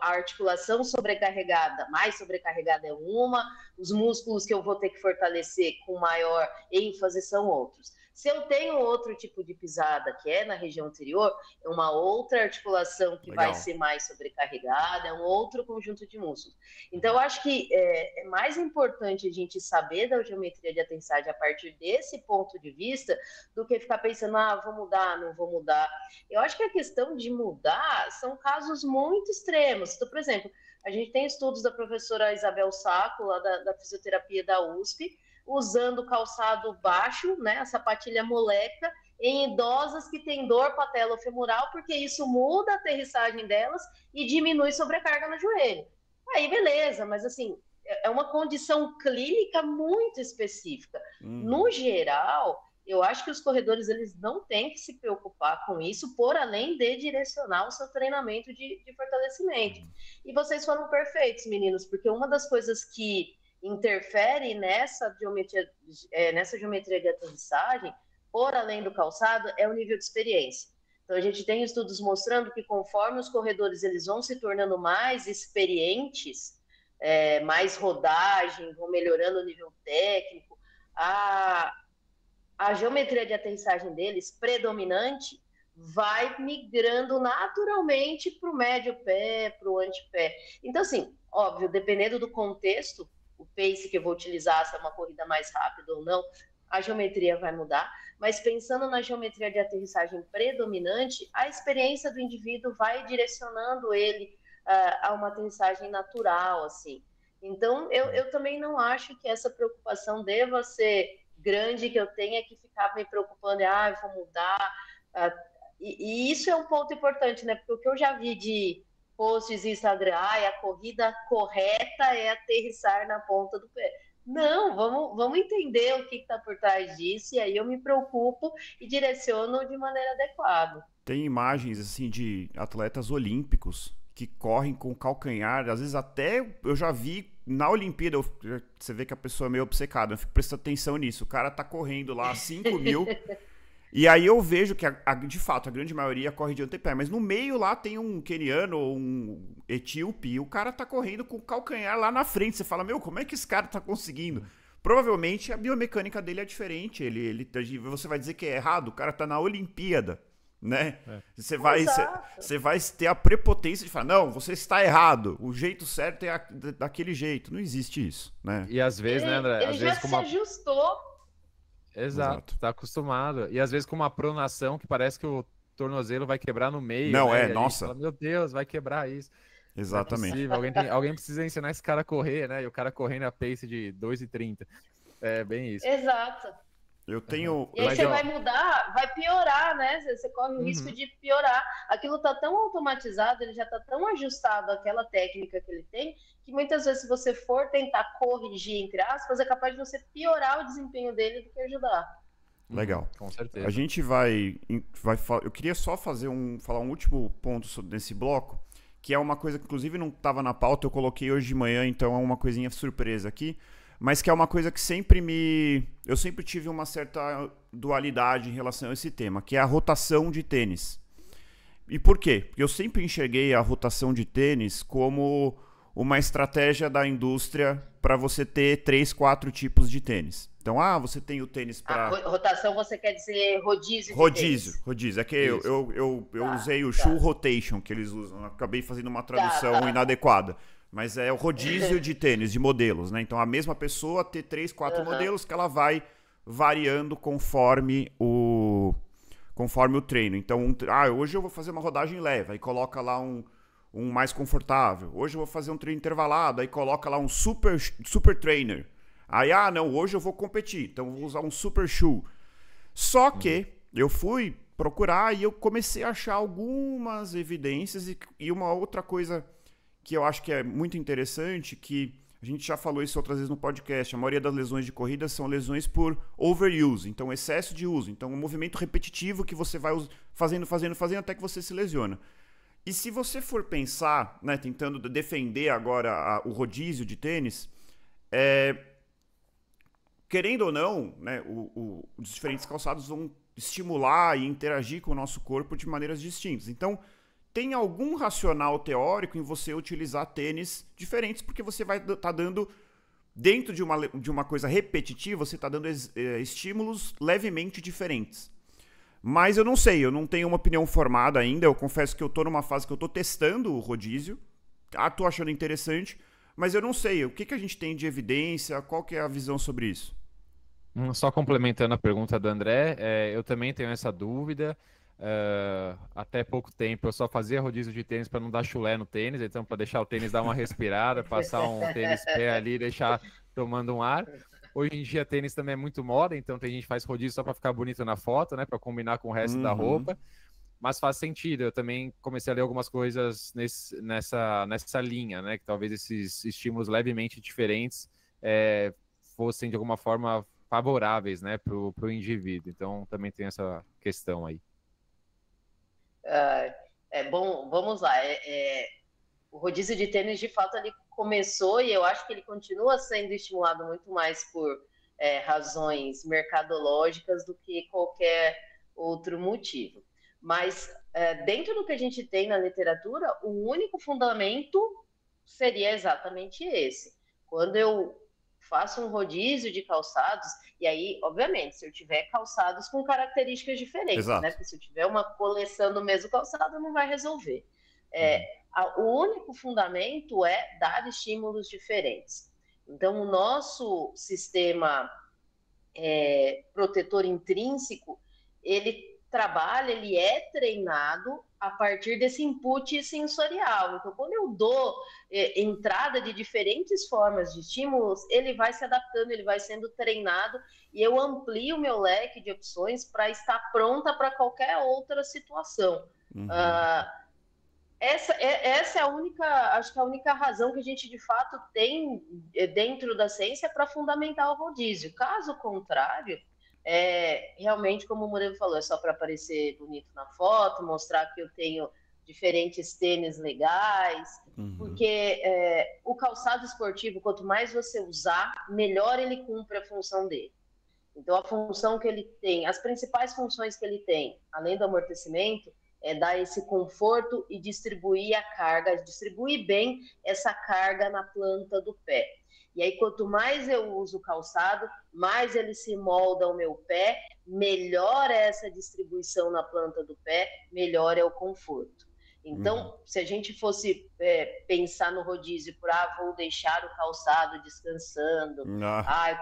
Speaker 2: a articulação sobrecarregada, mais sobrecarregada é uma, os músculos que eu vou ter que fortalecer com maior ênfase são outros. Se eu tenho outro tipo de pisada, que é na região anterior, é uma outra articulação que vai ser mais sobrecarregada, é um outro conjunto de músculos. Então, eu acho que é mais importante a gente saber da geometria de aterrissagem a partir desse ponto de vista do que ficar pensando, vou mudar, não vou mudar. Eu acho que a questão de mudar são casos muito extremos. Então, por exemplo, a gente tem estudos da professora Isabel Sacco, lá da fisioterapia da USP, usando calçado baixo, né, a sapatilha moleca, em idosas que têm dor patelofemoral, porque isso muda a aterrissagem delas e diminui sobrecarga no joelho. Aí, beleza, mas assim, é uma condição clínica muito específica. No geral, eu acho que os corredores eles não têm que se preocupar com isso, por além de direcionar o seu treinamento de fortalecimento. E vocês foram perfeitos, meninos, porque uma das coisas que interfere nessa geometria de aterrissagem, por além do calçado, é o nível de experiência. Então, a gente tem estudos mostrando que conforme os corredores eles vão se tornando mais experientes, mais rodagem, vão melhorando o nível técnico, a geometria de aterrissagem deles, predominante, vai migrando naturalmente para o médio pé, para o antepé. Então, assim, óbvio, dependendo do contexto, o pace que eu vou utilizar, se é uma corrida mais rápida ou não, a geometria vai mudar, mas pensando na geometria de aterrissagem predominante, a experiência do indivíduo vai direcionando ele a uma aterrissagem natural, assim. Então, eu também não acho que essa preocupação deva ser grande, que eu tenha que ficar me preocupando, eu vou mudar. E isso é um ponto importante, né? Porque o que eu já vi de posts no Instagram, a corrida correta é aterrissar na ponta do pé. Não, vamos entender o que está por trás disso, e aí eu me preocupo e direciono de maneira adequada.
Speaker 1: Tem imagens assim de atletas olímpicos que correm com calcanhar, às vezes até eu já vi na Olimpíada, você vê que a pessoa é meio obcecada, eu fico prestando atenção nisso, o cara tá correndo lá 5 mil, e aí eu vejo que, de fato, a grande maioria corre de antepé, mas no meio lá tem um queniano ou um etíope, e o cara tá correndo com o calcanhar lá na frente, você fala, como é que esse cara tá conseguindo? Provavelmente a biomecânica dele é diferente, você vai dizer que é errado, o cara tá na Olimpíada, né? Você vai ter a prepotência de falar, não, você está errado, o jeito certo é daquele jeito. Não existe isso, né?
Speaker 3: E às vezes, né, André?
Speaker 2: Ele já se ajustou.
Speaker 3: Exato, tá acostumado. E às vezes com uma pronação que parece que o tornozelo vai quebrar no meio.
Speaker 1: Não,
Speaker 3: né?
Speaker 1: Nossa.
Speaker 3: Fala, meu Deus, vai quebrar isso.
Speaker 1: Exatamente.
Speaker 3: Alguém precisa ensinar esse cara a correr, né? E o cara correndo a pace de 2,30. É bem isso.
Speaker 2: Exato.
Speaker 1: Eu tenho...
Speaker 2: E aí você vai mudar, vai piorar, né? Você corre o risco de piorar. Aquilo tá tão automatizado, ele já tá tão ajustado àquela técnica que ele tem, que muitas vezes se você for tentar corrigir, entre aspas, é capaz de você piorar o desempenho dele do que ajudar.
Speaker 1: Legal.
Speaker 3: Com certeza.
Speaker 1: A gente eu queria só falar um último ponto nesse bloco, que é uma coisa que inclusive não estava na pauta, eu coloquei hoje de manhã, então é uma coisinha surpresa aqui, mas que é uma coisa que eu sempre tive uma certa dualidade em relação a esse tema, que é a rotação de tênis. E por quê? Porque eu sempre enxerguei a rotação de tênis como uma estratégia da indústria para você ter 3, 4 tipos de tênis. Então, você tem o tênis para...
Speaker 2: Rotação você quer dizer rodízio?
Speaker 1: Rodízio. É que eu usei o shoe rotation que eles usam. Eu acabei fazendo uma tradução inadequada. Mas é o rodízio de tênis, de modelos, né? Então, a mesma pessoa ter 3, 4 modelos que ela vai variando conforme o treino. Então, hoje eu vou fazer uma rodagem leve. Aí coloca lá um um mais confortável. Hoje eu vou fazer um treino intervalado, aí coloca lá um super trainer. Aí, não, hoje eu vou competir, então eu vou usar um super shoe. Só que eu fui procurar e eu comecei a achar algumas evidências e uma outra coisa que eu acho que é muito interessante, que a gente já falou isso outras vezes no podcast, a maioria das lesões de corrida são lesões por overuse, então excesso de uso, então um movimento repetitivo que você vai fazendo até que você se lesiona. E se você for pensar, né, tentando defender agora o rodízio de tênis, querendo ou não, né, os diferentes calçados vão estimular e interagir com o nosso corpo de maneiras distintas. Então, tem algum racional teórico em você utilizar tênis diferentes, porque você vai estar dando, dentro de uma coisa repetitiva, você está dando estímulos levemente diferentes. Mas eu não sei, eu não tenho uma opinião formada ainda, eu confesso que eu estou numa fase que eu estou testando o rodízio, estou achando interessante, mas eu não sei, o que a gente tem de evidência, qual que é a visão sobre isso?
Speaker 3: Só complementando a pergunta do André, eu também tenho essa dúvida. Até pouco tempo eu só fazia rodízio de tênis para não dar chulé no tênis, então para deixar o tênis dar uma respirada, passar um tênis pé ali, deixar tomando um ar. Hoje em dia tênis também é muito moda, então tem gente que faz rodízio só para ficar bonito na foto, né, para combinar com o resto da roupa. Mas faz sentido, eu também comecei a ler algumas coisas nessa linha, né, que talvez esses estímulos levemente diferentes fossem de alguma forma favoráveis, né, para o indivíduo. Então também tem essa questão aí.
Speaker 2: Bom, vamos lá. O rodízio de tênis, de fato, ele começou e eu acho que ele continua sendo estimulado muito mais por razões mercadológicas do que qualquer outro motivo. Mas dentro do que a gente tem na literatura, o único fundamento seria exatamente esse. Quando eu faço um rodízio de calçados, e aí, obviamente, se eu tiver calçados com características diferentes, né? Porque se eu tiver uma coleção do mesmo calçado, não vai resolver. O único fundamento é dar estímulos diferentes. Então, o nosso sistema protetor intrínseco, ele trabalha, ele é treinado a partir desse input sensorial. Então, quando eu dou entrada de diferentes formas de estímulos, ele vai se adaptando, ele vai sendo treinado e eu amplio o meu leque de opções para estar pronta para qualquer outra situação. Essa é a única, acho que a única razão que a gente de fato tem dentro da ciência para fundamentar o rodízio. Caso contrário, realmente, como o Murilo falou, é só para aparecer bonito na foto, mostrar que eu tenho diferentes tênis legais, porque o calçado esportivo, quanto mais você usar, melhor ele cumpre a função dele. Então, a função que ele tem, as principais funções que ele tem, além do amortecimento, é dar esse conforto e distribuir a carga, distribuir bem essa carga na planta do pé. E aí, quanto mais eu uso o calçado, mais ele se molda ao meu pé, melhor é essa distribuição na planta do pé, melhor é o conforto. Então, se a gente fosse pensar no rodízio por, vou deixar o calçado descansando,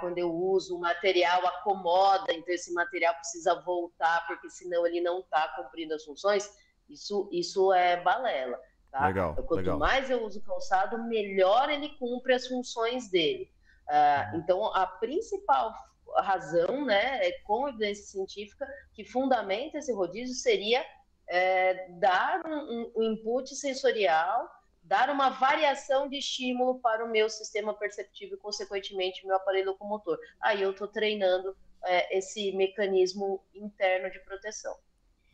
Speaker 2: quando eu uso o material acomoda, então esse material precisa voltar, porque senão ele não está cumprindo as funções, isso é balela. Tá?
Speaker 1: Legal,
Speaker 2: quanto mais eu uso o calçado, melhor ele cumpre as funções dele. Então, a principal razão, né, com evidência científica, que fundamenta esse rodízio seria dar um input sensorial, dar uma variação de estímulo para o meu sistema perceptivo e, consequentemente, meu aparelho locomotor. Aí eu estou treinando esse mecanismo interno de proteção.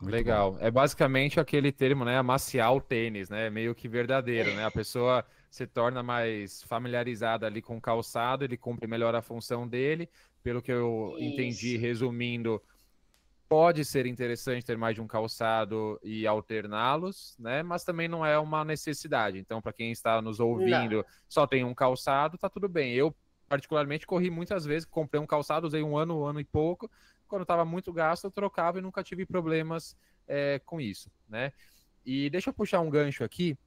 Speaker 3: Legal. É basicamente aquele termo, né, amaciar o tênis, né, meio que verdadeiro, né, a pessoa se torna mais familiarizada ali com o calçado, ele cumpre melhor a função dele, pelo que eu entendi, resumindo, pode ser interessante ter mais de um calçado e alterná-los, né, mas também não é uma necessidade, então para quem está nos ouvindo, só tem um calçado, tá tudo bem. Eu, particularmente, corri muitas vezes, comprei um calçado, usei um ano e pouco, quando estava muito gasto, eu trocava e nunca tive problemas com isso, né? E deixa eu puxar um gancho aqui,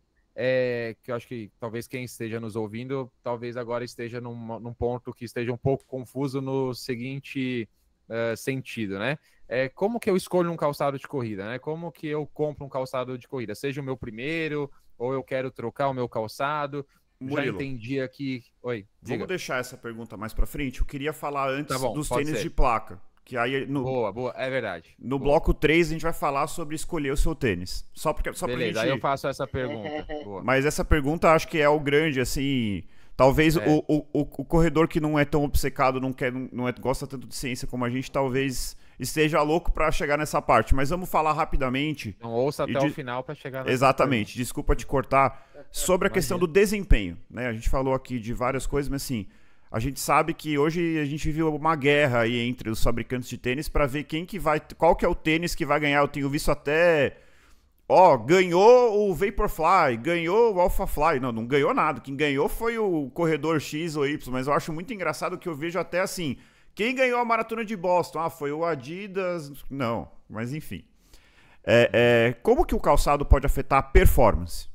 Speaker 3: que eu acho que talvez quem esteja nos ouvindo, talvez agora esteja num ponto que esteja um pouco confuso no seguinte sentido, né? Como que eu escolho um calçado de corrida, né? Como que eu compro um calçado de corrida? Seja o meu primeiro, ou eu quero trocar o meu calçado.
Speaker 1: Murilo,
Speaker 3: já entendi aqui. Oi, diga.
Speaker 1: Vamos deixar essa pergunta mais para frente. Eu queria falar antes
Speaker 3: Tá bom,
Speaker 1: dos
Speaker 3: pode
Speaker 1: tênis
Speaker 3: ser.
Speaker 1: de placa. Que aí
Speaker 3: Boa, é verdade.
Speaker 1: No
Speaker 3: Boa.
Speaker 1: bloco 3 a gente vai falar sobre escolher o seu tênis. Só pra
Speaker 3: Beleza,
Speaker 1: gente...
Speaker 3: aí eu faço essa pergunta. Boa.
Speaker 1: Mas essa pergunta acho que é o grande, assim... Talvez o corredor que não é tão obcecado, gosta tanto de ciência como a gente, talvez esteja louco para chegar nessa parte. Mas vamos falar rapidamente.
Speaker 3: Então ouça até o final para chegar nessa
Speaker 1: Exatamente, desculpa te cortar. Sobre a questão do desempenho, né? A gente falou aqui de várias coisas, mas assim... A gente sabe que hoje a gente viu uma guerra aí entre os fabricantes de tênis para ver qual que é o tênis que vai ganhar. Eu tenho visto até, ganhou o Vaporfly, ganhou o Alphafly. Não ganhou nada. Quem ganhou foi o corredor X ou Y, mas eu acho muito engraçado que eu vejo até assim, quem ganhou a maratona de Boston? Foi o Adidas. Não, mas enfim. Como que o calçado pode afetar a performance?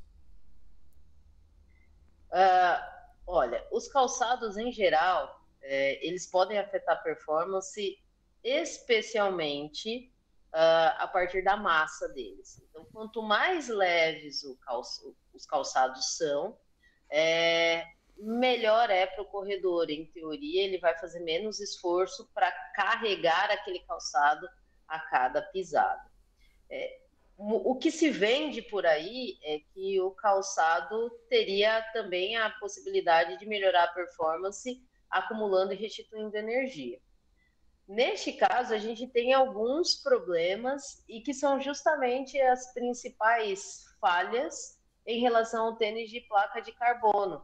Speaker 2: Olha, os calçados em geral, eles podem afetar a performance, especialmente a partir da massa deles. Então, quanto mais leves os calçados são, melhor é para o corredor. Em teoria, ele vai fazer menos esforço para carregar aquele calçado a cada pisada. O que se vende por aí é que o calçado teria também a possibilidade de melhorar a performance acumulando e restituindo energia. Neste caso, a gente tem alguns problemas e que são justamente as principais falhas em relação ao tênis de placa de carbono,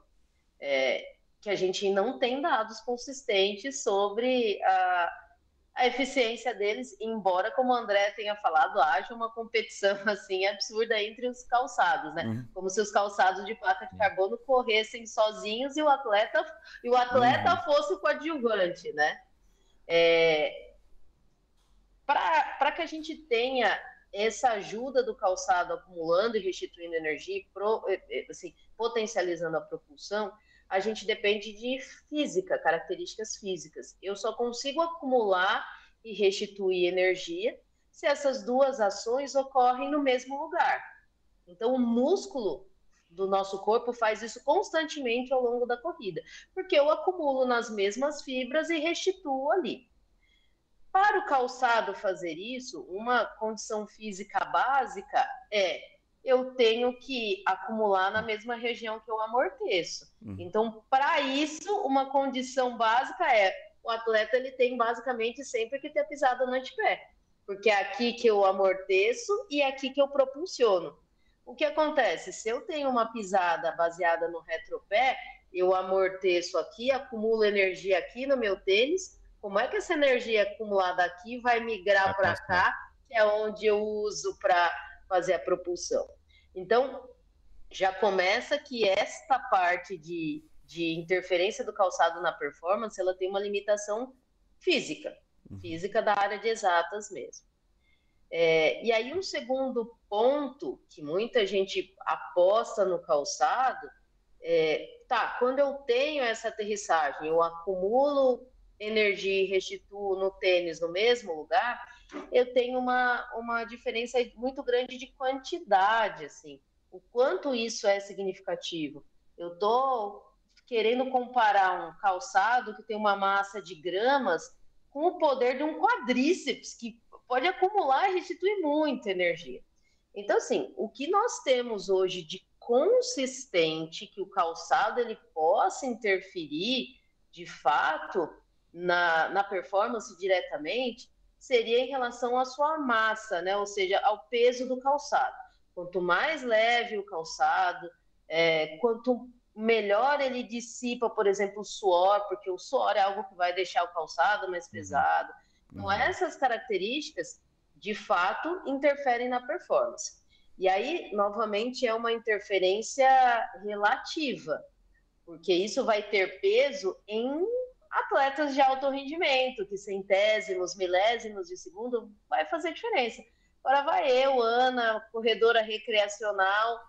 Speaker 2: que a gente não tem dados consistentes sobre a eficiência deles, embora, como o André tenha falado, haja uma competição assim absurda entre os calçados, né? Uhum. Como se os calçados de placa de carbono corressem sozinhos e o atleta fosse o coadjuvante, né? Para que a gente tenha essa ajuda do calçado acumulando e restituindo energia, assim, potencializando a propulsão, a gente depende de física, características físicas. Eu só consigo acumular e restituir energia se essas duas ações ocorrem no mesmo lugar. Então, o músculo do nosso corpo faz isso constantemente ao longo da corrida, porque eu acumulo nas mesmas fibras e restituo ali. Para o calçado fazer isso, uma condição física básica eu tenho que acumular na mesma região que eu amorteço. Então, para isso, uma condição básica o atleta ele tem basicamente sempre que ter pisada no antepé, porque é aqui que eu amorteço e é aqui que eu propulsiono. O que acontece? Se eu tenho uma pisada baseada no retropé, eu amorteço aqui, acumulo energia aqui no meu tênis. Como é que essa energia acumulada aqui vai migrar para cá, que é onde eu uso para fazer a propulsão? Então, já começa que esta parte de interferência do calçado na performance, ela tem uma limitação física da área de exatas mesmo. E aí, um segundo ponto que muita gente aposta no calçado quando eu tenho essa aterrissagem, eu acumulo energia e restituo no tênis no mesmo lugar, eu tenho uma diferença muito grande de quantidade, assim. O quanto isso é significativo. Eu estou querendo comparar um calçado que tem uma massa de gramas com o poder de um quadríceps, que pode acumular e restituir muita energia. Então, assim, o que nós temos hoje de consistente que o calçado ele possa interferir, de fato, na performance diretamente, seria em relação à sua massa, né? Ou seja, ao peso do calçado. Quanto mais leve o calçado, quanto melhor ele dissipa, por exemplo, o suor, porque o suor é algo que vai deixar o calçado mais pesado. Então, essas características, de fato, interferem na performance. E aí, novamente, é uma interferência relativa, porque isso vai ter peso em atletas de alto rendimento, que centésimos, milésimos de segundo vai fazer diferença. Agora vai eu, Ana, corredora recreacional,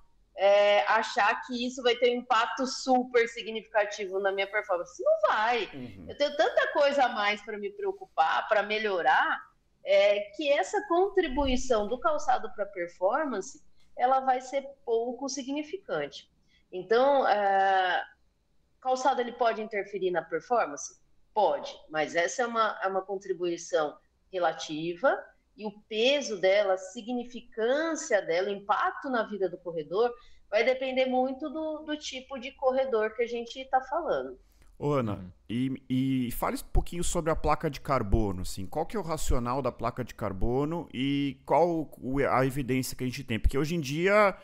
Speaker 2: achar que isso vai ter um impacto super significativo na minha performance. Não vai. Eu tenho tanta coisa a mais para me preocupar, para melhorar, que essa contribuição do calçado para a performance, ela vai ser pouco significante. Então, calçado ele pode interferir na performance? Pode, mas essa é uma contribuição relativa e o peso dela, a significância dela, o impacto na vida do corredor vai depender muito do tipo de corredor que a gente está falando.
Speaker 1: Ô, Ana, e fale um pouquinho sobre a placa de carbono, assim, qual que é o racional da placa de carbono e qual a evidência que a gente tem? Porque hoje em dia,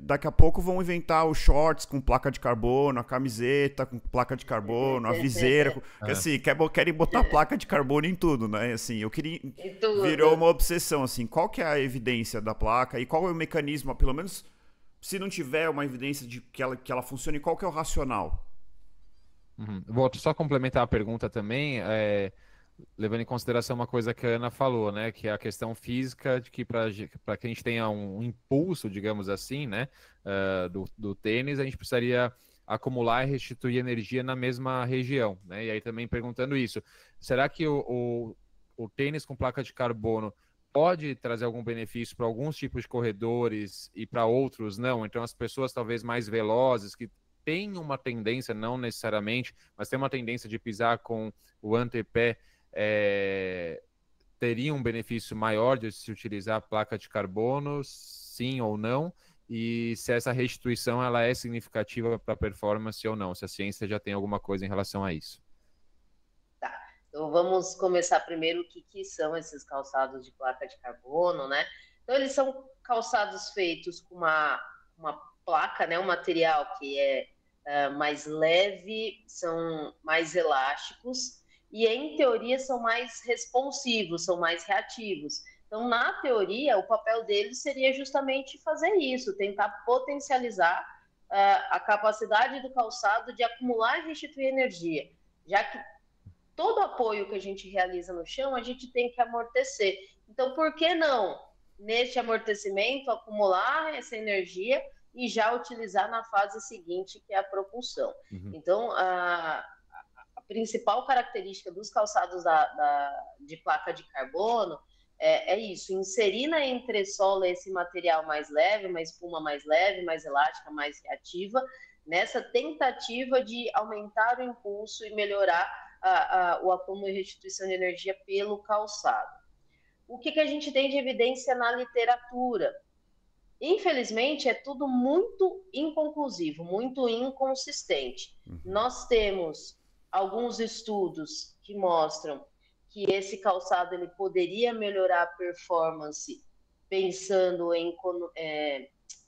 Speaker 1: daqui a pouco vão inventar os shorts com placa de carbono, a camiseta com placa de carbono, a viseira, que, assim, querem botar placa de carbono em tudo, né? Assim, virou uma obsessão, assim, qual que é a evidência da placa e qual é o mecanismo, pelo menos se não tiver uma evidência de que ela funcione, qual que é o racional?
Speaker 3: Vou só complementar a pergunta também, levando em consideração uma coisa que a Ana falou, né, que é a questão física de que para que a gente tenha um impulso, digamos assim, né, do tênis, a gente precisaria acumular e restituir energia na mesma região, né? E aí também perguntando isso, será que o tênis com placa de carbono pode trazer algum benefício para alguns tipos de corredores e para outros não? Então as pessoas talvez mais velozes que tem uma tendência, não necessariamente, mas tem uma tendência de pisar com o antepé, teria um benefício maior de se utilizar a placa de carbono, sim ou não, e se essa restituição ela é significativa para a performance ou não, se a ciência já tem alguma coisa em relação a isso.
Speaker 2: Tá, então vamos começar primeiro o que são esses calçados de placa de carbono, né? Então eles são calçados feitos com uma placa, né, um material que é mais leve, são mais elásticos e, em teoria, são mais responsivos, são mais reativos. Então, na teoria, o papel deles seria justamente fazer isso, tentar potencializar a capacidade do calçado de acumular e restituir energia, já que todo apoio que a gente realiza no chão, a gente tem que amortecer. Então, por que não, neste amortecimento, acumular essa energia e já utilizar na fase seguinte, que é a propulsão? Então, a principal característica dos calçados de placa de carbono é isso, inserir na entressola esse material mais leve, uma espuma mais leve, mais elástica, mais reativa, nessa tentativa de aumentar o impulso e melhorar o acúmulo e restituição de energia pelo calçado. O que a gente tem de evidência na literatura? Infelizmente, é tudo muito inconclusivo, muito inconsistente. Nós temos alguns estudos que mostram que esse calçado ele poderia melhorar a performance pensando em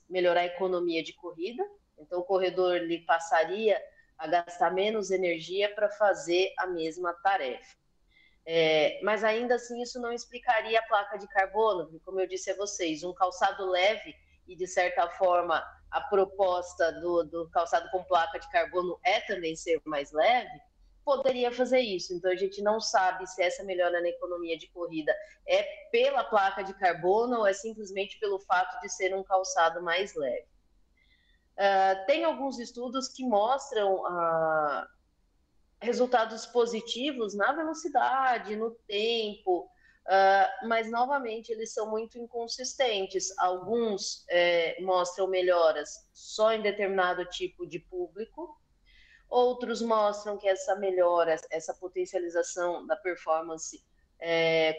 Speaker 2: melhorar a economia de corrida. Então, o corredor ele passaria a gastar menos energia para fazer a mesma tarefa. Mas ainda assim isso não explicaria a placa de carbono, porque, como eu disse a vocês, um calçado leve, e de certa forma a proposta do calçado com placa de carbono é também ser mais leve, poderia fazer isso. Então a gente não sabe se essa melhora na economia de corrida é pela placa de carbono ou é simplesmente pelo fato de ser um calçado mais leve. Tem alguns estudos que mostram resultados positivos na velocidade, no tempo, mas, novamente, eles são muito inconsistentes. Alguns mostram melhoras só em determinado tipo de público, outros mostram que essa melhora, essa potencialização da performance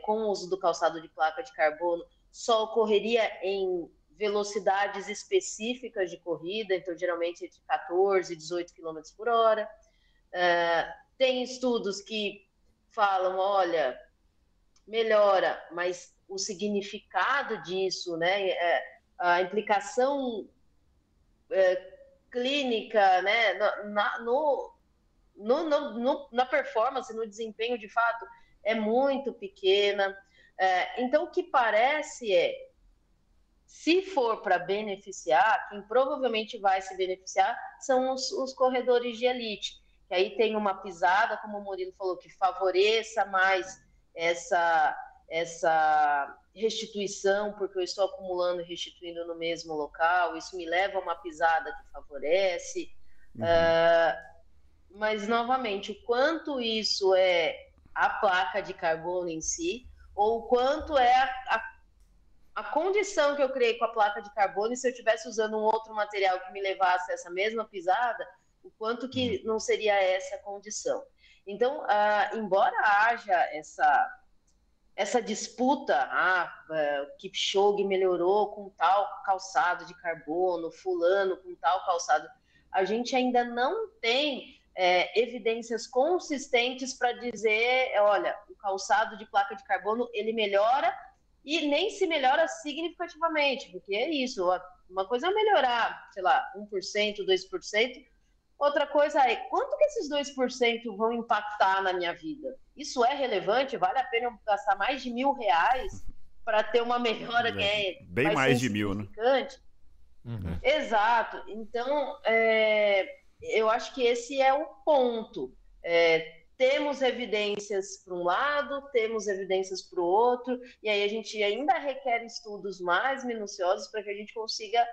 Speaker 2: com o uso do calçado de placa de carbono só ocorreria em velocidades específicas de corrida, então, geralmente, entre 14 e 18 km por hora. Tem estudos que falam, olha, melhora, mas o significado disso, né, a implicação clínica, né, na performance, no desempenho de fato, é muito pequena. Então, o que parece se for para beneficiar, quem provavelmente vai se beneficiar são os corredores de elite, que aí tem uma pisada, como o Murilo falou, que favoreça mais essa restituição, porque eu estou acumulando e restituindo no mesmo local, isso me leva a uma pisada que favorece. Mas, novamente, o quanto isso é a placa de carbono em si, ou o quanto é a condição que eu criei com a placa de carbono, e se eu estivesse usando um outro material que me levasse a essa mesma pisada, o quanto que não seria essa a condição. Então, embora haja essa disputa, o Kipchoge melhorou com tal calçado de carbono, fulano com tal calçado, a gente ainda não tem evidências consistentes para dizer, olha, o calçado de placa de carbono, ele melhora e nem se melhora significativamente, porque é isso, uma coisa é melhorar, sei lá, 1%, 2%, outra coisa é, quanto que esses 2% vão impactar na minha vida? Isso é relevante? Vale a pena eu gastar mais de R$1.000 para ter uma melhora que é
Speaker 1: bem mais de 1.000, né?
Speaker 2: Uhum. Exato. Então, eu acho que esse é o ponto. Temos evidências para um lado, temos evidências para o outro, e aí a gente ainda requer estudos mais minuciosos para que a gente consiga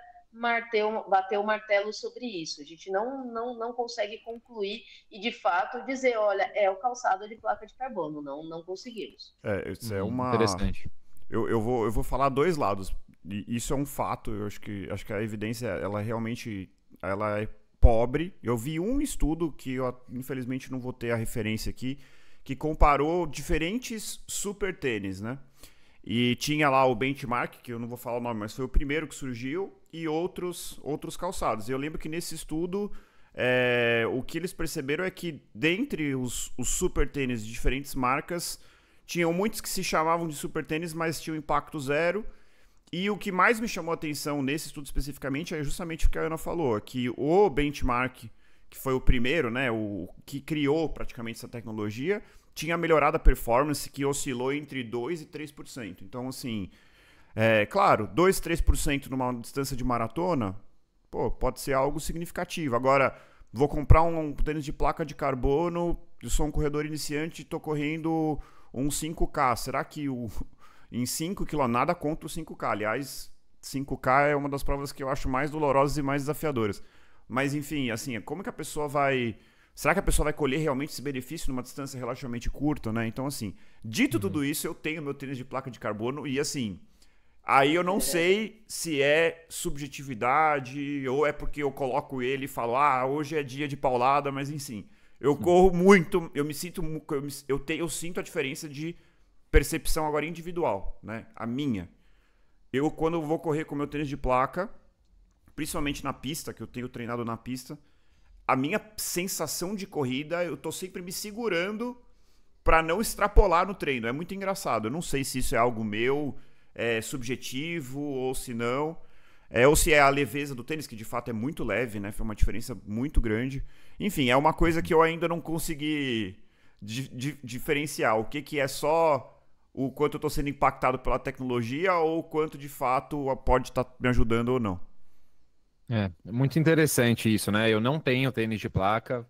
Speaker 2: bater o martelo sobre isso. A gente não consegue concluir e, de fato, dizer, olha, é o calçado de placa de carbono. Não conseguimos.
Speaker 1: Isso é uma...
Speaker 3: Interessante.
Speaker 1: Eu vou falar dois lados. Isso é um fato. Eu acho que a evidência, ela realmente ela é pobre. Eu vi um estudo que eu, infelizmente, não vou ter a referência aqui, que comparou diferentes super tênis, né? E tinha lá o benchmark, que eu não vou falar o nome, mas foi o primeiro que surgiu, e outros calçados. E eu lembro que nesse estudo, o que eles perceberam é que dentre os super tênis de diferentes marcas, tinham muitos que se chamavam de super tênis, mas tinham impacto zero. E o que mais me chamou a atenção nesse estudo especificamente é justamente o que a Ana falou, que o benchmark, que foi o primeiro, né, o que criou praticamente essa tecnologia, tinha melhorado a performance, que oscilou entre 2% e 3%. Então, assim, claro, 2%, 3% numa distância de maratona, pode ser algo significativo. Agora, vou comprar um tênis de placa de carbono, eu sou um corredor iniciante e estou correndo um 5K. Será que em 5 km, nada contra o 5K. Aliás, 5K é uma das provas que eu acho mais dolorosas e mais desafiadoras. Mas, enfim, assim, como que a pessoa vai... Será que a pessoa vai colher realmente esse benefício numa distância relativamente curta, né? Então, assim, dito tudo isso, eu tenho meu tênis de placa de carbono e, assim, aí eu não sei se é subjetividade ou é porque eu coloco ele e falo, hoje é dia de paulada, mas, enfim, eu corro muito, eu me sinto... Eu sinto a diferença de percepção agora individual, né? A minha. Eu, quando eu vou correr com meu tênis de placa, principalmente na pista, que eu tenho treinado na pista, a minha sensação de corrida, eu tô sempre me segurando para não extrapolar no treino. É muito engraçado. Eu não sei se isso é algo meu, subjetivo, ou se não. Ou se é a leveza do tênis, que de fato é muito leve, né? Foi uma diferença muito grande. Enfim, é uma coisa que eu ainda não consegui diferenciar. O que é só o quanto eu tô sendo impactado pela tecnologia ou o quanto de fato pode estar me ajudando ou não.
Speaker 3: É muito interessante isso, né? Eu não tenho tênis de placa,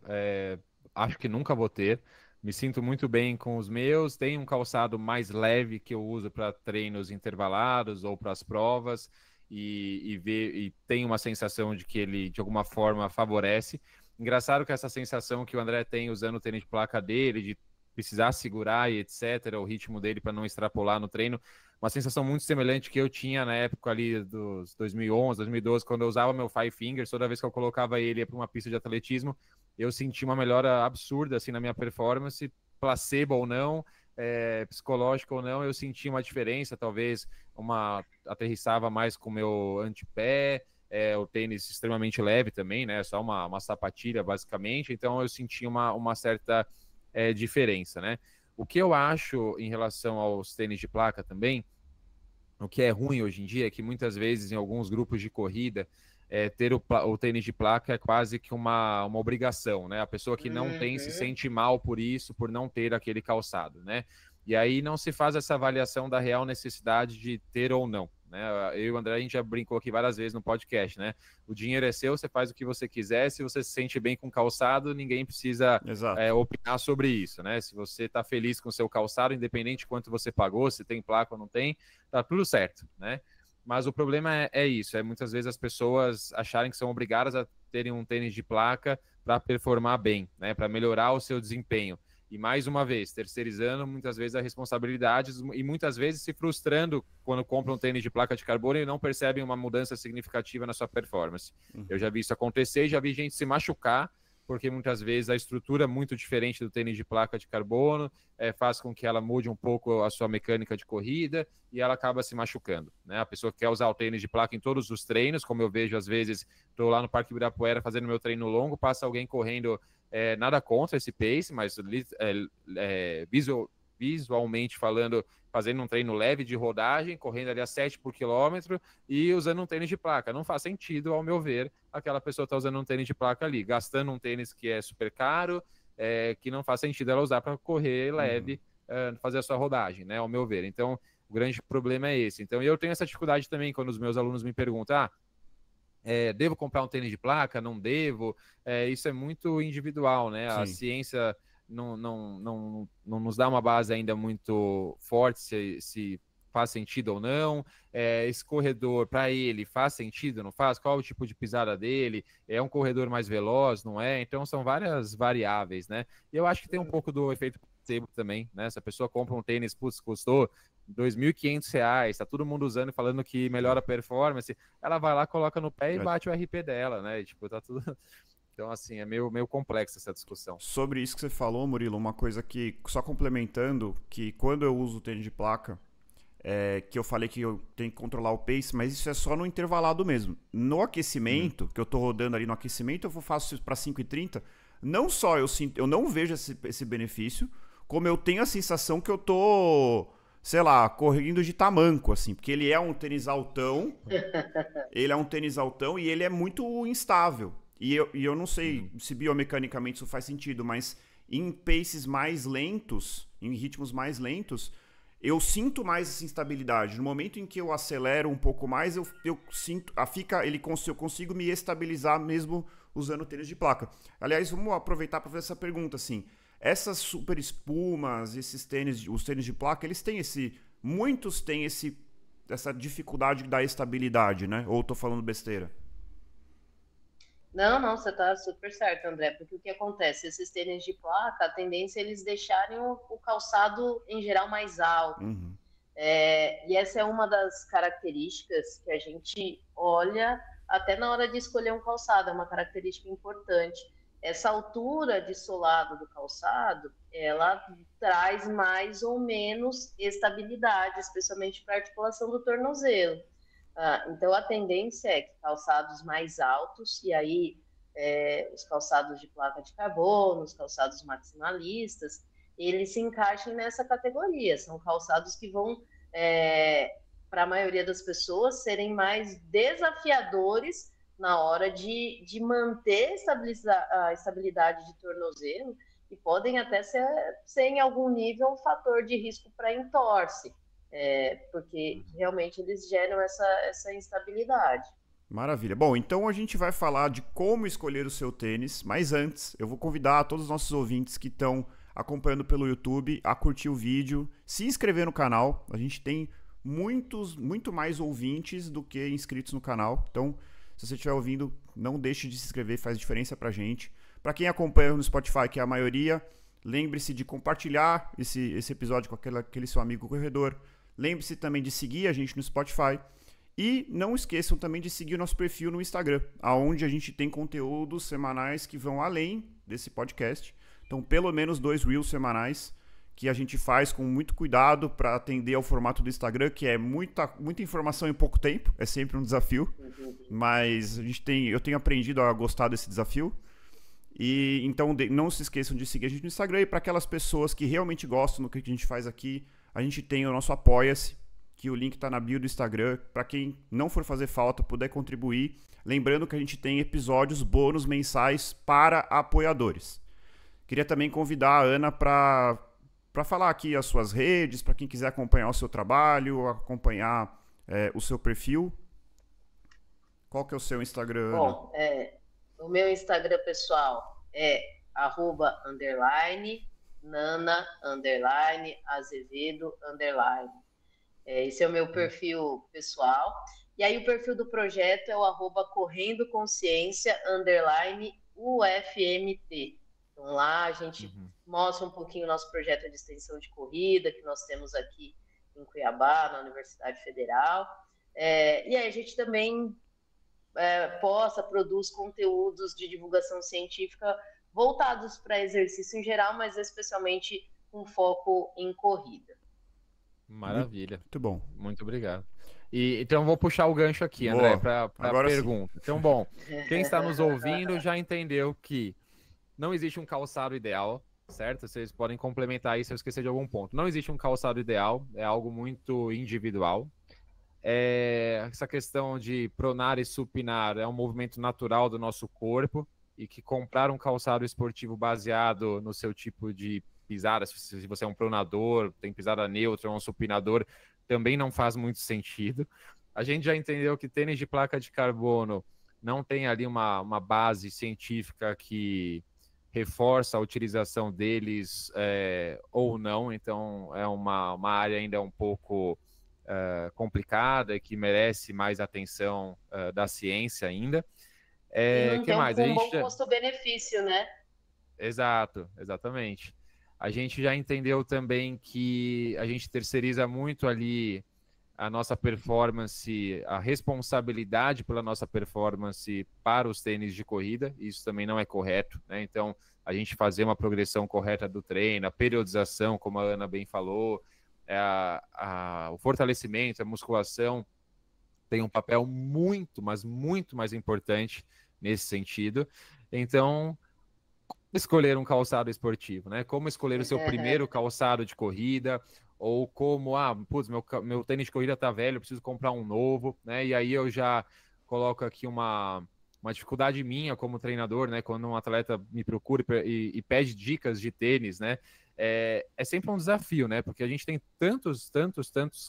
Speaker 3: acho que nunca vou ter. Me sinto muito bem com os meus. Tenho um calçado mais leve que eu uso para treinos intervalados ou para as provas e tenho uma sensação de que ele, de alguma forma, favorece. Engraçado que essa sensação que o André tem usando o tênis de placa dele, de precisar segurar e etc., o ritmo dele para não extrapolar no treino, uma sensação muito semelhante que eu tinha na época ali dos 2011, 2012, quando eu usava meu Five Fingers, toda vez que eu colocava ele para uma pista de atletismo, eu senti uma melhora absurda assim na minha performance, placebo ou não, psicológico ou não, eu senti uma diferença, talvez aterrissava mais com o meu antepé, o tênis extremamente leve também, né, só uma sapatilha basicamente, então eu senti uma certa diferença, né. O que eu acho em relação aos tênis de placa também, o que é ruim hoje em dia é que muitas vezes em alguns grupos de corrida ter o tênis de placa é quase que uma obrigação, né? A pessoa que não tem se sente mal por isso, por não ter aquele calçado, né? E aí não se faz essa avaliação da real necessidade de ter ou não, né? Eu e o André, a gente já brincou aqui várias vezes no podcast, né? O dinheiro é seu, você faz o que você quiser, se você se sente bem com calçado, ninguém precisa opinar sobre isso, né? Se você tá feliz com o seu calçado, independente de quanto você pagou, se tem placa ou não tem, tá tudo certo, né? Mas o problema é isso, muitas vezes as pessoas acharem que são obrigadas a terem um tênis de placa para performar bem, né? Para melhorar o seu desempenho. E mais uma vez, terceirizando muitas vezes as responsabilidades e muitas vezes se frustrando quando compram um tênis de placa de carbono e não percebem uma mudança significativa na sua performance. Eu já vi isso acontecer, já vi gente se machucar, porque muitas vezes a estrutura é muito diferente do tênis de placa de carbono, faz com que ela mude um pouco a sua mecânica de corrida e ela acaba se machucando, né? A pessoa quer usar o tênis de placa em todos os treinos, como eu vejo às vezes, estou lá no Parque Ibirapuera fazendo meu treino longo, passa alguém correndo, nada contra esse pace, mas visualmente falando, fazendo um treino leve de rodagem, correndo ali a 7 por quilômetro e usando um tênis de placa. Não faz sentido, ao meu ver, aquela pessoa tá usando um tênis de placa ali, gastando um tênis que é super caro, que não faz sentido ela usar para correr leve, fazer a sua rodagem, né, ao meu ver. Então, o grande problema é esse. Então, eu tenho essa dificuldade também quando os meus alunos me perguntam, devo comprar um tênis de placa? Não devo? Isso é muito individual, né?
Speaker 1: Sim.
Speaker 3: A ciência não nos dá uma base ainda muito forte se faz sentido ou não. Esse corredor, para ele, faz sentido, não faz? Qual é o tipo de pisada dele? É um corredor mais veloz, não é? Então, são várias variáveis, né? E eu acho que tem um pouco do efeito placebo também, né? Se a pessoa compra um tênis, putz, custou R$ 2.500, tá todo mundo usando e falando que melhora a performance, ela vai lá, coloca no pé e bate o RP dela, né? E, tipo, tá tudo... Então, assim, é meio complexa essa discussão.
Speaker 1: Sobre isso que você falou, Murilo, uma coisa que, só complementando, que quando eu uso o tênis de placa, que eu falei que eu tenho que controlar o pace, mas isso é só no intervalado mesmo. No aquecimento, que eu tô rodando ali no aquecimento, eu faço isso para 5,30, não só eu não vejo esse benefício, como eu tenho a sensação que eu tô, sei lá, correndo de tamanco, assim, porque ele é um tênis altão, e ele é muito instável. E eu não sei se biomecanicamente isso faz sentido, mas em paces mais lentos, em ritmos mais lentos, eu sinto mais essa instabilidade. No momento em que eu acelero um pouco mais, eu sinto, eu consigo me estabilizar mesmo usando tênis de placa. Aliás, vamos aproveitar para fazer essa pergunta, assim. Essas super espumas, os tênis de placa, muitos têm essa dificuldade da estabilidade, né? Ou eu tô falando besteira?
Speaker 2: Não, você está super certo, André, porque o que acontece? Esses tênis de placa, a tendência é eles deixarem o calçado, em geral, mais alto.
Speaker 1: Uhum.
Speaker 2: E essa é uma das características que a gente olha até na hora de escolher um calçado, é uma característica importante. Essa altura de solado do calçado, ela traz mais ou menos estabilidade, especialmente para a articulação do tornozelo. Então, a tendência é que calçados mais altos, e aí os calçados de placa de carbono, os calçados maximalistas, eles se encaixem nessa categoria. São calçados que vão, para a maioria das pessoas, serem mais desafiadores na hora de manter a estabilidade de tornozelo e podem até ser em algum nível um fator de risco para entorse. Porque realmente eles geram essa instabilidade.
Speaker 1: Maravilha. Bom, então a gente vai falar de como escolher o seu tênis, mas antes eu vou convidar todos os nossos ouvintes que estão acompanhando pelo YouTube a curtir o vídeo, se inscrever no canal. A gente tem muito mais ouvintes do que inscritos no canal. Então, se você estiver ouvindo, não deixe de se inscrever, faz diferença pra gente. Para quem acompanha no Spotify, que é a maioria, lembre-se de compartilhar esse episódio com aquele seu amigo corredor. Lembre-se também de seguir a gente no Spotify. E não esqueçam também de seguir o nosso perfil no Instagram, onde a gente tem conteúdos semanais que vão além desse podcast. Então, pelo menos 2 Reels semanais que a gente faz com muito cuidado para atender ao formato do Instagram, que é muita informação em pouco tempo. É sempre um desafio, mas eu tenho aprendido a gostar desse desafio. E então não se esqueçam de seguir a gente no Instagram. E para aquelas pessoas que realmente gostam do que a gente faz aqui, a gente tem o nosso Apoia-se, que o link está na bio do Instagram. Para quem não for fazer falta, puder contribuir. Lembrando que a gente tem episódios bônus mensais para apoiadores. Queria também convidar a Ana para falar aqui as suas redes, para quem quiser acompanhar o seu trabalho, acompanhar o seu perfil. Qual que é o seu Instagram, Ana?
Speaker 2: Bom, o meu Instagram pessoal é @Nana_Azevedo_. Esse é o meu perfil pessoal. E aí o perfil do projeto é o @CorrendoConsciência_UFMT. Então, lá a gente mostra um pouquinho o nosso projeto de extensão de corrida, que nós temos aqui em Cuiabá, na Universidade Federal. E aí a gente também produz conteúdos de divulgação científica voltados para exercício em geral, mas especialmente com foco em corrida.
Speaker 3: Maravilha.
Speaker 1: Muito bom.
Speaker 3: Muito obrigado. Então, vou puxar o gancho aqui, André, para a pergunta. Sim. Então, bom, quem está nos ouvindo já entendeu que não existe um calçado ideal, certo? Vocês podem complementar isso se eu esquecer de algum ponto. Não existe um calçado ideal, é algo muito individual. Essa questão de pronar e supinar é um movimento natural do nosso corpo e que comprar um calçado esportivo baseado no seu tipo de pisada, se você é um pronador, tem pisada neutra ou um supinador, também não faz muito sentido. A gente já entendeu que tênis de placa de carbono não tem ali uma base científica que reforça a utilização deles ou não, então é uma área ainda um pouco complicada e que merece mais atenção da ciência ainda.
Speaker 2: E não tem um bom custo-benefício, né?
Speaker 3: Exato, exatamente. A gente já entendeu também que a gente terceiriza muito ali a nossa performance, a responsabilidade pela nossa performance para os tênis de corrida. Isso também não é correto, né? Então, a gente fazer uma progressão correta do treino, a periodização, como a Ana bem falou, o fortalecimento, a musculação tem um papel muito, mas muito mais importante nesse sentido. Então, escolher um calçado esportivo, né? Como escolher o seu primeiro calçado de corrida, ou como, meu tênis de corrida tá velho, eu preciso comprar um novo, né? E aí eu já coloco aqui uma dificuldade minha como treinador, né? Quando um atleta me procura e pede dicas de tênis, né? É sempre um desafio, né? Porque a gente tem tantos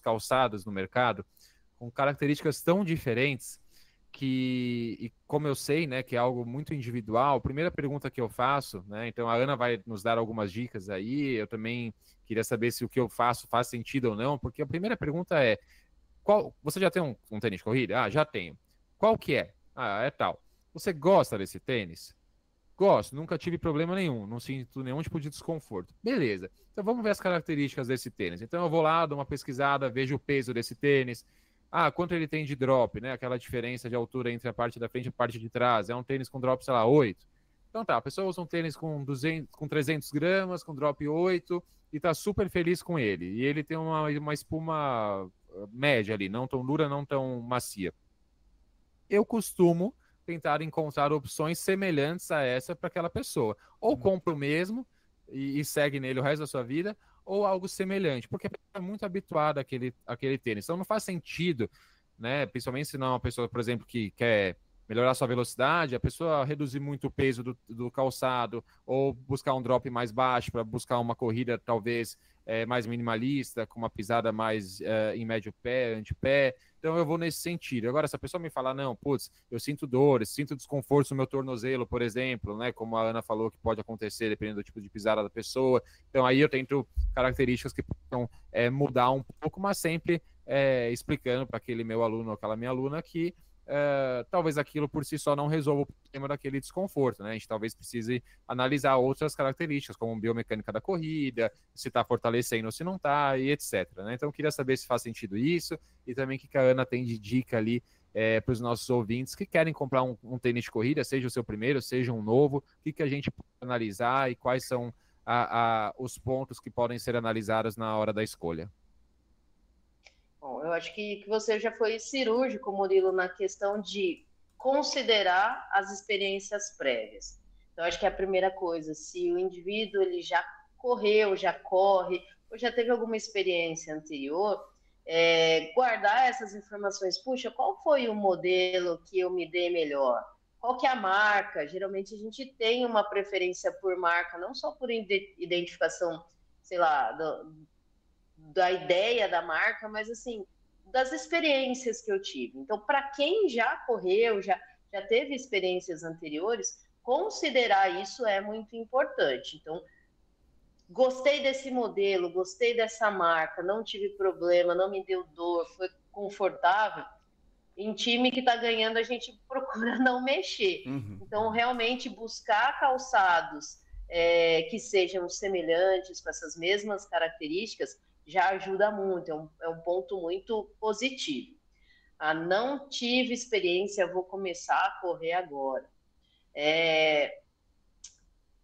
Speaker 3: calçados no mercado com características tão diferentes e como eu sei, né, que é algo muito individual, a primeira pergunta que eu faço, né, então a Ana vai nos dar algumas dicas aí, eu também queria saber se o que eu faço faz sentido ou não, porque a primeira pergunta é, você já tem um tênis de corrida? Ah, já tenho. Qual que é? Ah, é tal. Você gosta desse tênis? Gosto, nunca tive problema nenhum, não sinto nenhum tipo de desconforto. Beleza, então vamos ver as características desse tênis. Então eu vou lá, dou uma pesquisada, vejo o peso desse tênis, quanto ele tem de drop, né? Aquela diferença de altura entre a parte da frente e a parte de trás. É um tênis com drop, sei lá, 8. Então tá, a pessoa usa um tênis com 300 gramas, com drop 8, e tá super feliz com ele. E ele tem uma espuma média ali, não tão dura, não tão macia. Eu costumo tentar encontrar opções semelhantes a essa para aquela pessoa. Ou compra o mesmo e segue nele o resto da sua vida, ou algo semelhante, porque é muito habituado àquele tênis. Então não faz sentido, né? Principalmente se não é uma pessoa, por exemplo, que quer melhorar sua velocidade, a pessoa reduzir muito o peso do calçado, ou buscar um drop mais baixo para buscar uma corrida talvez mais minimalista, com uma pisada mais em médio pé, antepé. Então eu vou nesse sentido. Agora, se a pessoa me falar, não, putz, eu sinto dores, sinto desconforto no meu tornozelo, por exemplo, né? Como a Ana falou que pode acontecer dependendo do tipo de pisada da pessoa. Então aí eu tento características que possam mudar um pouco, mas sempre explicando para aquele meu aluno ou aquela minha aluna que talvez aquilo por si só não resolva o problema daquele desconforto, né? A gente talvez precise analisar outras características, como biomecânica da corrida, se está fortalecendo ou se não está, e etc, né? Então eu queria saber se faz sentido isso, e também o que a Ana tem de dica ali para os nossos ouvintes que querem comprar um tênis de corrida, seja o seu primeiro, seja um novo, o que a gente pode analisar e quais são os pontos que podem ser analisados na hora da escolha.
Speaker 2: Bom, eu acho que você já foi cirúrgico, Murilo, na questão de considerar as experiências prévias. Então, acho que é a primeira coisa, se o indivíduo ele já correu, já corre, ou já teve alguma experiência anterior, guardar essas informações. Puxa, qual foi o modelo que eu me dei melhor? Qual que é a marca? Geralmente a gente tem uma preferência por marca, não só por identificação, sei lá, da ideia da marca, mas assim, das experiências que eu tive. Então, para quem já correu, já teve experiências anteriores, considerar isso é muito importante. Então, gostei desse modelo, gostei dessa marca, não tive problema, não me deu dor, foi confortável. Em time que está ganhando, a gente procura não mexer. Então, realmente, buscar calçados que sejam semelhantes, com essas mesmas características, já ajuda muito, é um ponto muito positivo. Não tive experiência, vou começar a correr agora.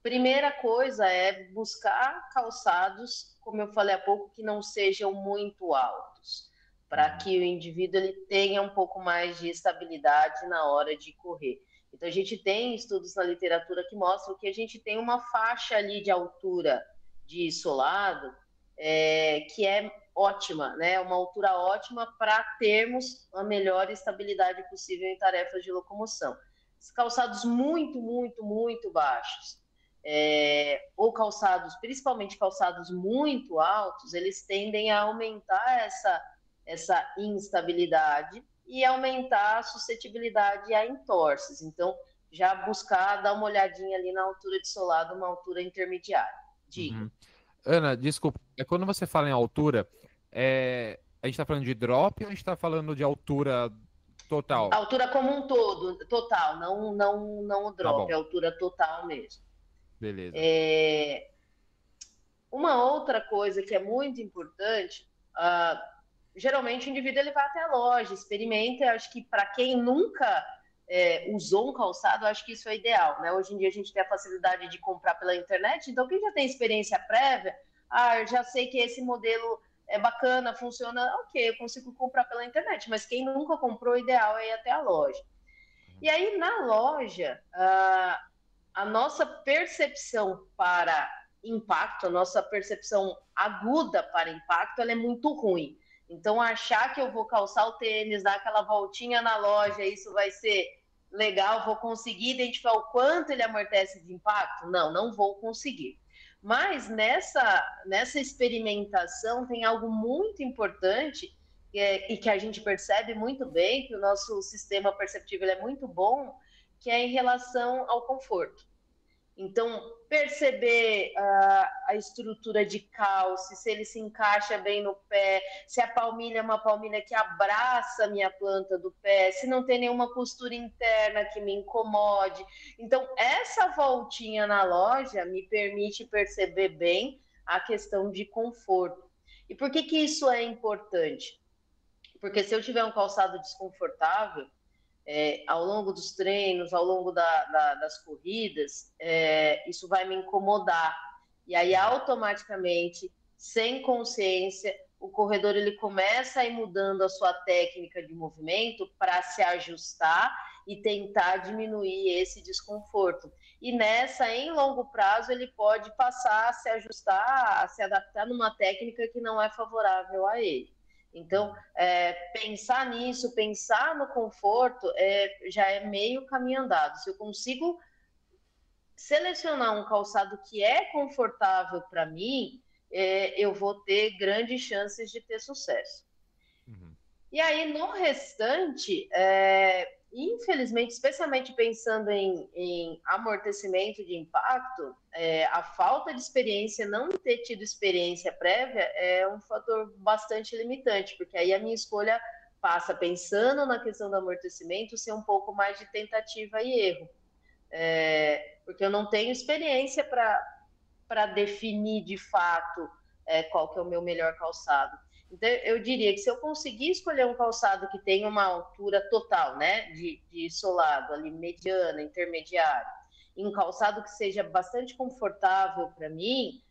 Speaker 2: Primeira coisa é buscar calçados, como eu falei há pouco, que não sejam muito altos, para que o indivíduo ele tenha um pouco mais de estabilidade na hora de correr. Então, a gente tem estudos na literatura que mostram que a gente tem uma faixa ali de altura de solado que é ótima, né? Uma altura ótima para termos a melhor estabilidade possível em tarefas de locomoção. Calçados muito, muito, muito baixos, ou calçados, principalmente calçados muito altos, eles tendem a aumentar essa instabilidade e aumentar a suscetibilidade a entorses. Então, já buscar dar uma olhadinha ali na altura de solado, uma altura intermediária. Diga.
Speaker 3: Uhum. Ana, desculpa, quando você fala em altura, a gente está falando de drop ou a gente está falando de altura total?
Speaker 2: A altura como um todo, total, não o drop,
Speaker 3: Tá,
Speaker 2: a altura total mesmo.
Speaker 3: beleza.
Speaker 2: Uma outra coisa que é muito importante, geralmente o indivíduo ele vai até a loja, experimenta. Eu acho que para quem nunca usou um calçado, eu acho que isso é ideal, né? Hoje em dia a gente tem a facilidade de comprar pela internet, então quem já tem experiência prévia, eu já sei que esse modelo é bacana, funciona, ok, eu consigo comprar pela internet, mas quem nunca comprou, o ideal é ir até a loja. E aí, na loja, a nossa percepção para impacto, a nossa percepção aguda para impacto, ela é muito ruim. Então, achar que eu vou calçar o tênis, dar aquela voltinha na loja, isso vai ser legal, vou conseguir identificar o quanto ele amortece de impacto? Não vou conseguir. Mas nessa experimentação tem algo muito importante e que a gente percebe muito bem, que o nosso sistema perceptivo é muito bom, que é em relação ao conforto. Então, perceber a estrutura de calce, se ele se encaixa bem no pé, se a palmilha é uma palmilha que abraça a minha planta do pé, se não tem nenhuma costura interna que me incomode. Então, essa voltinha na loja me permite perceber bem a questão de conforto. E por que isso é importante? Porque se eu tiver um calçado desconfortável, ao longo dos treinos, ao longo das corridas, isso vai me incomodar. E aí, automaticamente, sem consciência, o corredor ele começa a ir mudando a sua técnica de movimento para se ajustar e tentar diminuir esse desconforto. E em longo prazo, ele pode passar a se ajustar, a se adaptar numa técnica que não é favorável a ele. Então, pensar nisso, pensar no conforto, já é meio caminho andado. Se eu consigo selecionar um calçado que é confortável para mim, eu vou ter grandes chances de ter sucesso. Uhum. E aí, no restante, infelizmente, especialmente pensando em amortecimento de impacto, a falta de experiência, não ter tido experiência prévia, é um fator bastante limitante, porque aí a minha escolha passa, pensando na questão do amortecimento, ser um pouco mais de tentativa e erro. Porque eu não tenho experiência para definir de fato qual que é o meu melhor calçado. Então, eu diria que se eu conseguir escolher um calçado que tenha uma altura total, né, de solado, ali, mediana, intermediária, e um calçado que seja bastante confortável para mim,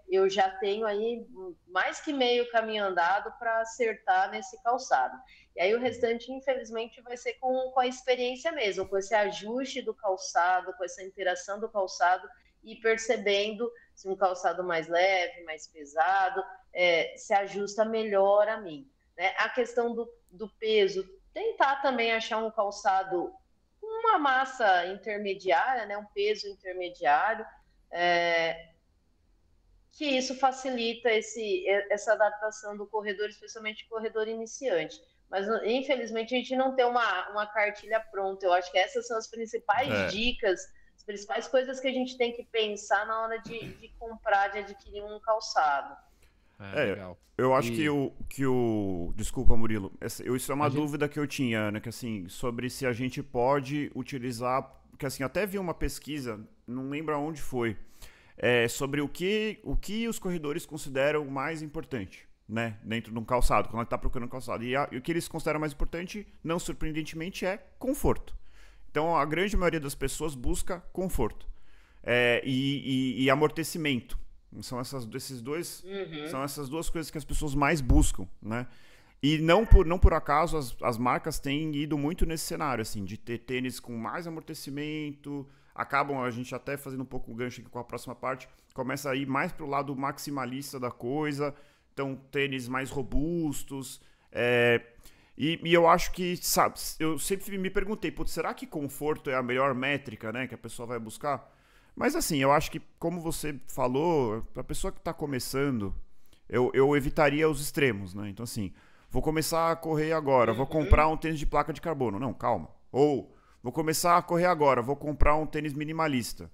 Speaker 2: eu já tenho aí mais que meio caminho andado para acertar nesse calçado. E aí o restante, infelizmente, vai ser com a experiência mesmo, com esse ajuste do calçado, com essa interação do calçado e percebendo se um calçado mais leve, mais pesado, se ajusta melhor a mim. Né? A questão do peso, tentar também achar um calçado com uma massa intermediária, né? Um peso intermediário, que isso facilita essa adaptação do corredor, especialmente o corredor iniciante. Mas, infelizmente, a gente não tem uma cartilha pronta. Eu acho que essas são as principais dicas, as principais coisas que a gente tem que pensar na hora de comprar, de adquirir um calçado.
Speaker 1: Legal. Eu acho que o... Desculpa, Murilo. Isso é uma dúvida que eu tinha, né? Que, assim, sobre se a gente pode utilizar porque assim, até vi uma pesquisa, não lembro aonde foi, sobre o que os corredores consideram mais importante, né, dentro de um calçado, quando ele está procurando um calçado. E o que eles consideram mais importante, não surpreendentemente, é conforto. Então, a grande maioria das pessoas busca conforto e amortecimento. São essas duas coisas que as pessoas mais buscam, né? E não por acaso as marcas têm ido muito nesse cenário, assim, de ter tênis com mais amortecimento, acabam, a gente até fazendo um pouco o gancho aqui com a próxima parte, começa a ir mais pro lado maximalista da coisa, então tênis mais robustos, e eu acho que, sabe, eu sempre me perguntei, putz, será que conforto é a melhor métrica, né, que a pessoa vai buscar? Mas assim, eu acho que, como você falou, a pessoa que está começando, eu evitaria os extremos, né, então assim... Vou começar a correr agora, vou comprar um tênis de placa de carbono. Não, calma. Ou, vou começar a correr agora, vou comprar um tênis minimalista.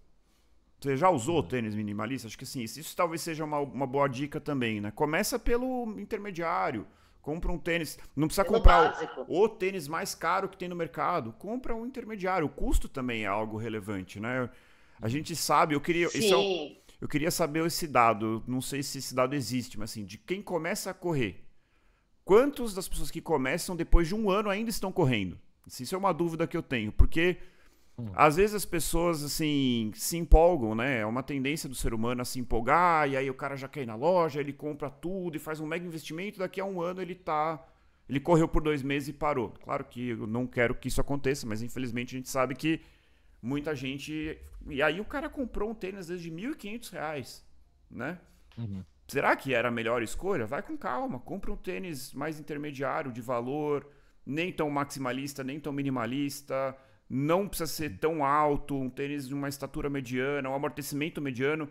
Speaker 1: Você já usou tênis minimalista? Acho que sim. Isso talvez seja uma boa dica também, né? Começa pelo intermediário. Compra um tênis. Não precisa comprar o tênis mais caro que tem no mercado. Compra um intermediário. O custo também é algo relevante, né? A gente sabe, eu queria saber esse dado. Não sei se esse dado existe, mas assim, de quem começa a correr. Quantas das pessoas que começam depois de um ano ainda estão correndo? Isso é uma dúvida que eu tenho, porque às vezes as pessoas assim se empolgam, né? É uma tendência do ser humano a se empolgar, e aí o cara já quer ir na loja, ele compra tudo e faz um mega investimento, daqui a um ano ele correu por 2 meses e parou. Claro que eu não quero que isso aconteça, mas infelizmente a gente sabe que muita gente... E aí o cara comprou um tênis às vezes de R$1.500, né? Será que era a melhor escolha? Vai com calma, compra um tênis mais intermediário de valor, nem tão maximalista, nem tão minimalista, não precisa ser tão alto, um tênis de uma estatura mediana, um amortecimento mediano.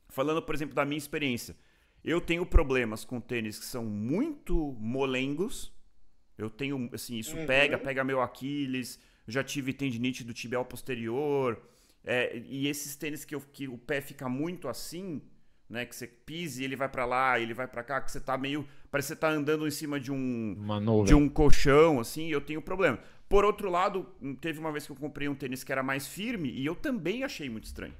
Speaker 1: Falando, por exemplo, da minha experiência, eu tenho problemas com tênis que são muito molengos, eu tenho, assim, isso pega meu Aquiles, já tive tendinite do tibial posterior, e esses tênis que o pé fica muito assim... Né, que você pise e ele vai pra lá, ele vai pra cá, que você tá meio... Parece que você tá andando em cima de um colchão, assim, e eu tenho problema. Por outro lado, teve uma vez que eu comprei um tênis que era mais firme e eu também achei muito estranho.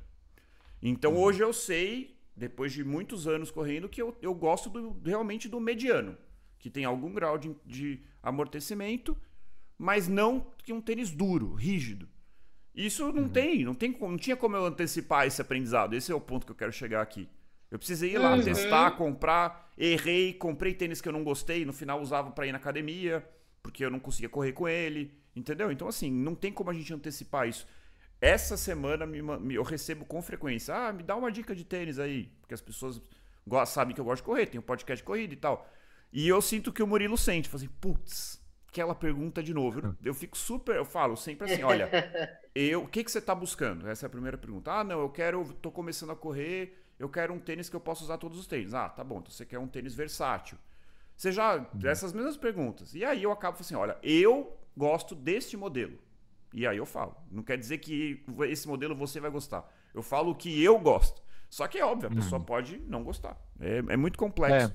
Speaker 1: Então hoje eu sei, depois de muitos anos correndo, que eu gosto realmente do mediano, que tem algum grau de amortecimento, mas não que um tênis duro, rígido. Isso não tinha como eu antecipar esse aprendizado. Esse é o ponto que eu quero chegar aqui. Eu precisei ir lá testar, comprar, errei, comprei tênis que eu não gostei, no final usava pra ir na academia, porque eu não conseguia correr com ele, entendeu? Então assim, não tem como a gente antecipar isso. Essa semana eu recebo com frequência, me dá uma dica de tênis aí, porque as pessoas sabem que eu gosto de correr, tem um podcast de corrida e tal. E eu sinto que o Murilo sente, assim, putz, aquela pergunta de novo. Eu fico eu falo sempre assim, olha, o que você tá buscando? Essa é a primeira pergunta. Não, tô começando a correr, eu quero um tênis que eu possa usar todos os tênis. Tá bom, então você quer um tênis versátil. Você já, essas mesmas perguntas. E aí eu acabo assim, olha, eu gosto deste modelo. E aí eu falo. Não quer dizer que esse modelo você vai gostar. Eu falo o que eu gosto. Só que é óbvio, a pessoa pode não gostar. É muito complexo.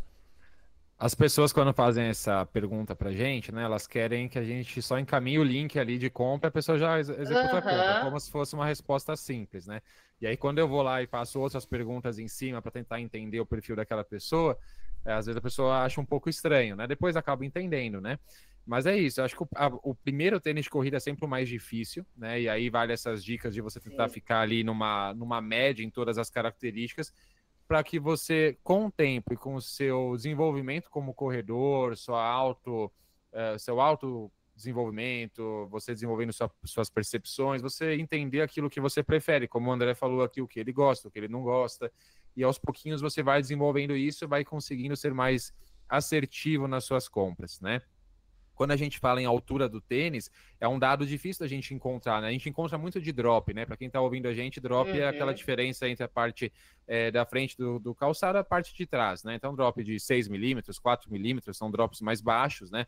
Speaker 3: As pessoas, quando fazem essa pergunta pra gente, né, elas querem que a gente só encaminhe o link ali de compra, a pessoa já executa a compra, como se fosse uma resposta simples, né? E aí, quando eu vou lá e faço outras perguntas em cima para tentar entender o perfil daquela pessoa, às vezes a pessoa acha um pouco estranho, né? Depois acaba entendendo, né? Mas é isso, eu acho que o primeiro tênis de corrida é sempre o mais difícil, né? E aí vale essas dicas de você tentar ficar ali numa média em todas as características, para que você, com o tempo e com o seu desenvolvimento como corredor, seu autodesenvolvimento, você desenvolvendo suas percepções, você entender aquilo que você prefere, como o André falou aqui, o que ele gosta, o que ele não gosta, e aos pouquinhos você vai desenvolvendo isso e vai conseguindo ser mais assertivo nas suas compras, né? Quando a gente fala em altura do tênis, é um dado difícil da gente encontrar, né? A gente encontra muito de drop, né? Para quem está ouvindo a gente, drop é aquela diferença entre a parte da frente do calçado e a parte de trás, né? Então, drop de 6 milímetros, 4 milímetros, são drops mais baixos, né?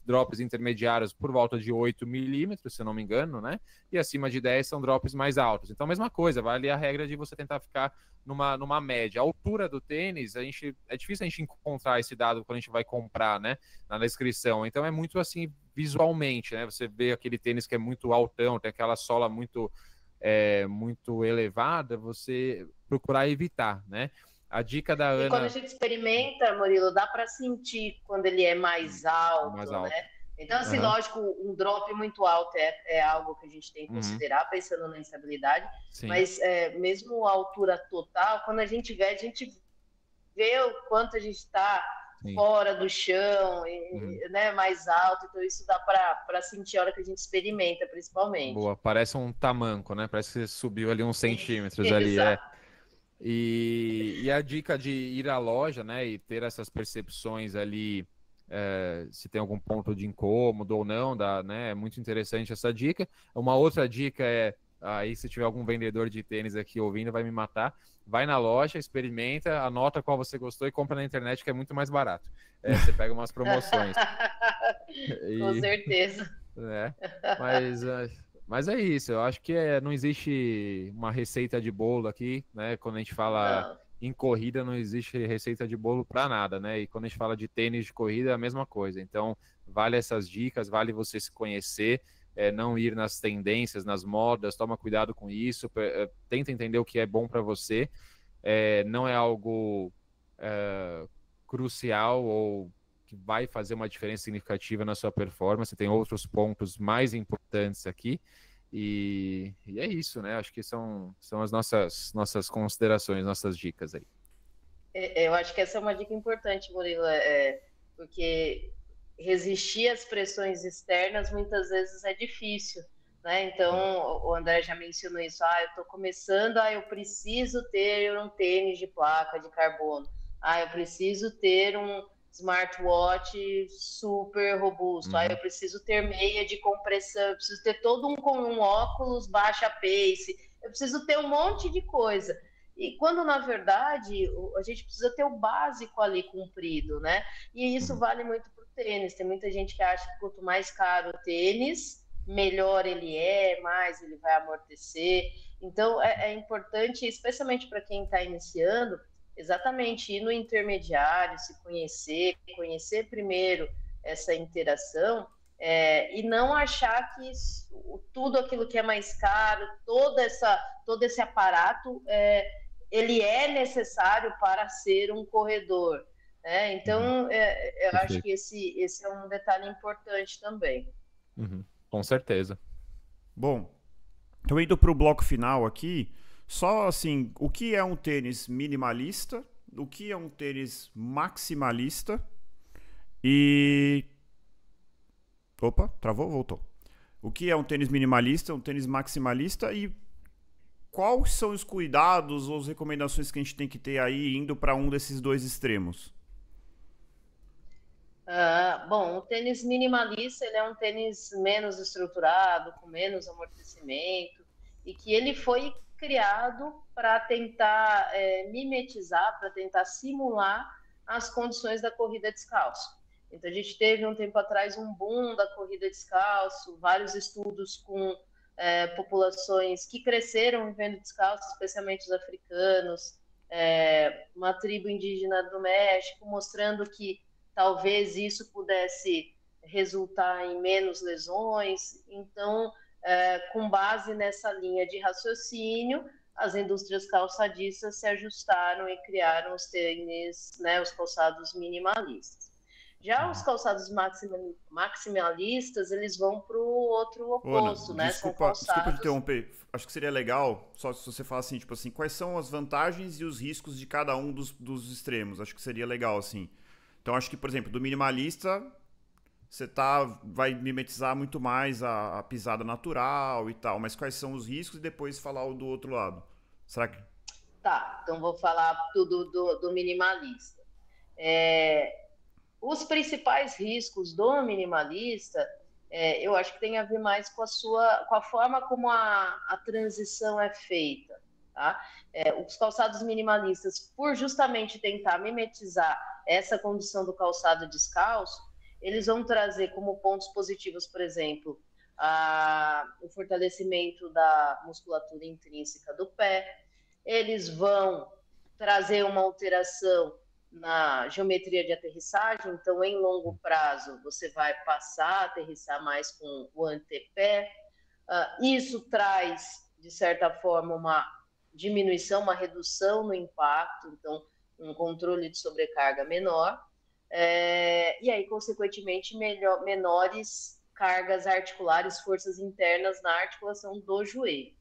Speaker 3: Drops intermediários por volta de 8 milímetros, se eu não me engano, né? E acima de 10 são drops mais altos. Então, mesma coisa, vale a regra de você tentar ficar numa média. A altura do tênis, é difícil a gente encontrar esse dado quando a gente vai comprar, né? Na descrição. Então, é muito assim, visualmente, né? Você vê aquele tênis que é muito altão, tem aquela sola muito elevada, você procurar evitar, né? A dica da
Speaker 2: E quando a
Speaker 3: Ana...
Speaker 2: gente experimenta, Murilo, dá para sentir quando ele é mais
Speaker 3: mais
Speaker 2: alto,
Speaker 3: alto.
Speaker 2: né? Então, assim,
Speaker 3: Uhum.
Speaker 2: lógico, um drop muito alto é algo que a gente tem que considerar, pensando na instabilidade,
Speaker 3: Sim.
Speaker 2: mas mesmo a altura total, quando a gente vê o quanto a gente está fora do chão, né, mais alto, então isso dá para sentir a hora que a gente experimenta, principalmente.
Speaker 3: Boa, parece um tamanco, né? Parece que você subiu ali uns centímetros ali.
Speaker 2: Exato.
Speaker 3: E a dica de ir à loja, né, e ter essas percepções ali, se tem algum ponto de incômodo ou não, né, é muito interessante essa dica. Uma outra dica aí se tiver algum vendedor de tênis aqui ouvindo, vai me matar, vai na loja, experimenta, anota qual você gostou e compra na internet, que é muito mais barato. Você pega umas promoções.
Speaker 2: Com certeza.
Speaker 3: Né? Mas é isso, eu acho que não existe uma receita de bolo aqui, né? Quando a gente fala em corrida, não existe receita de bolo para nada, né? E quando a gente fala de tênis de corrida, é a mesma coisa. Então, vale essas dicas, vale você se conhecer, não ir nas tendências, nas modas, toma cuidado com isso, tenta entender o que é bom para você. Não é algo crucial ou que vai fazer uma diferença significativa na sua performance, tem outros pontos mais importantes aqui, e é isso, né? Acho que são as nossas considerações, nossas dicas aí.
Speaker 2: Eu acho que essa é uma dica importante, Murilo, porque resistir às pressões externas muitas vezes é difícil, né? Então, o André já mencionou isso, eu estou começando, eu preciso ter um tênis de placa de carbono, eu preciso ter um smartwatch super robusto, eu preciso ter meia de compressão, eu preciso ter todo um óculos baixa pace, eu preciso ter um monte de coisa. E quando, na verdade, a gente precisa ter o básico ali cumprido, né? E isso vale muito para o tênis. Tem muita gente que acha que quanto mais caro o tênis, melhor ele mais ele vai amortecer. Então, é importante, especialmente para quem está iniciando, exatamente ir no intermediário, se conhecer primeiro essa interação, e não achar que tudo aquilo que é mais caro, todo esse aparato, ele é necessário para ser um corredor. Então, eu acho que esse é um detalhe importante também.
Speaker 3: Com certeza.
Speaker 1: Bom, então indo para o bloco final aqui, só assim, o que é um tênis minimalista, o que é um tênis maximalista e... Opa, travou? Voltou. O que é um tênis minimalista, um tênis maximalista e quais são os cuidados ou as recomendações que a gente tem que ter aí indo para um desses dois extremos?
Speaker 2: Bom, o tênis minimalista ele é um tênis menos estruturado, com menos amortecimento, e que ele foi criado para tentar mimetizar, para tentar simular as condições da corrida descalço. Então, a gente teve um tempo atrás um boom da corrida descalço, vários estudos com populações que cresceram vivendo descalço, especialmente os africanos, uma tribo indígena do México, mostrando que talvez isso pudesse resultar em menos lesões. Então, com base nessa linha de raciocínio, as indústrias calçadistas se ajustaram e criaram os tênis, né, os calçados minimalistas. Já os calçados maximalistas, eles vão para o outro oposto, né?
Speaker 1: Desculpa te interromper. Acho que seria legal, só se você falar assim, tipo assim, quais são as vantagens e os riscos de cada um dos extremos. Acho que seria legal, assim. Então, acho que, por exemplo, do minimalista, você vai mimetizar muito mais a pisada natural e tal, mas quais são os riscos e depois falar o do outro lado. Será que...
Speaker 2: Tá, então vou falar tudo do minimalista. Os principais riscos do minimalista, eu acho que tem a ver mais com a forma como a transição é feita, tá? Os calçados minimalistas, por justamente tentar mimetizar essa condição do calçado descalço, eles vão trazer como pontos positivos, por exemplo, o fortalecimento da musculatura intrínseca do pé, eles vão trazer uma alteração na geometria de aterrissagem, então em longo prazo você vai passar a aterrissar mais com o antepé. Isso traz, de certa forma, uma diminuição, uma redução no impacto, então um controle de sobrecarga menor, e aí, consequentemente, menores cargas articulares, forças internas na articulação do joelho.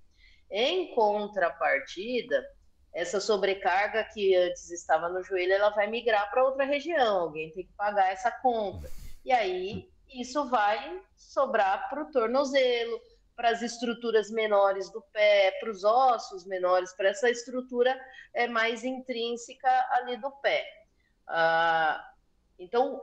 Speaker 2: Em contrapartida, essa sobrecarga que antes estava no joelho, ela vai migrar para outra região, alguém tem que pagar essa conta. E aí, isso vai sobrar para o tornozelo, para as estruturas menores do pé, para os ossos menores, para essa estrutura mais intrínseca ali do pé. Então,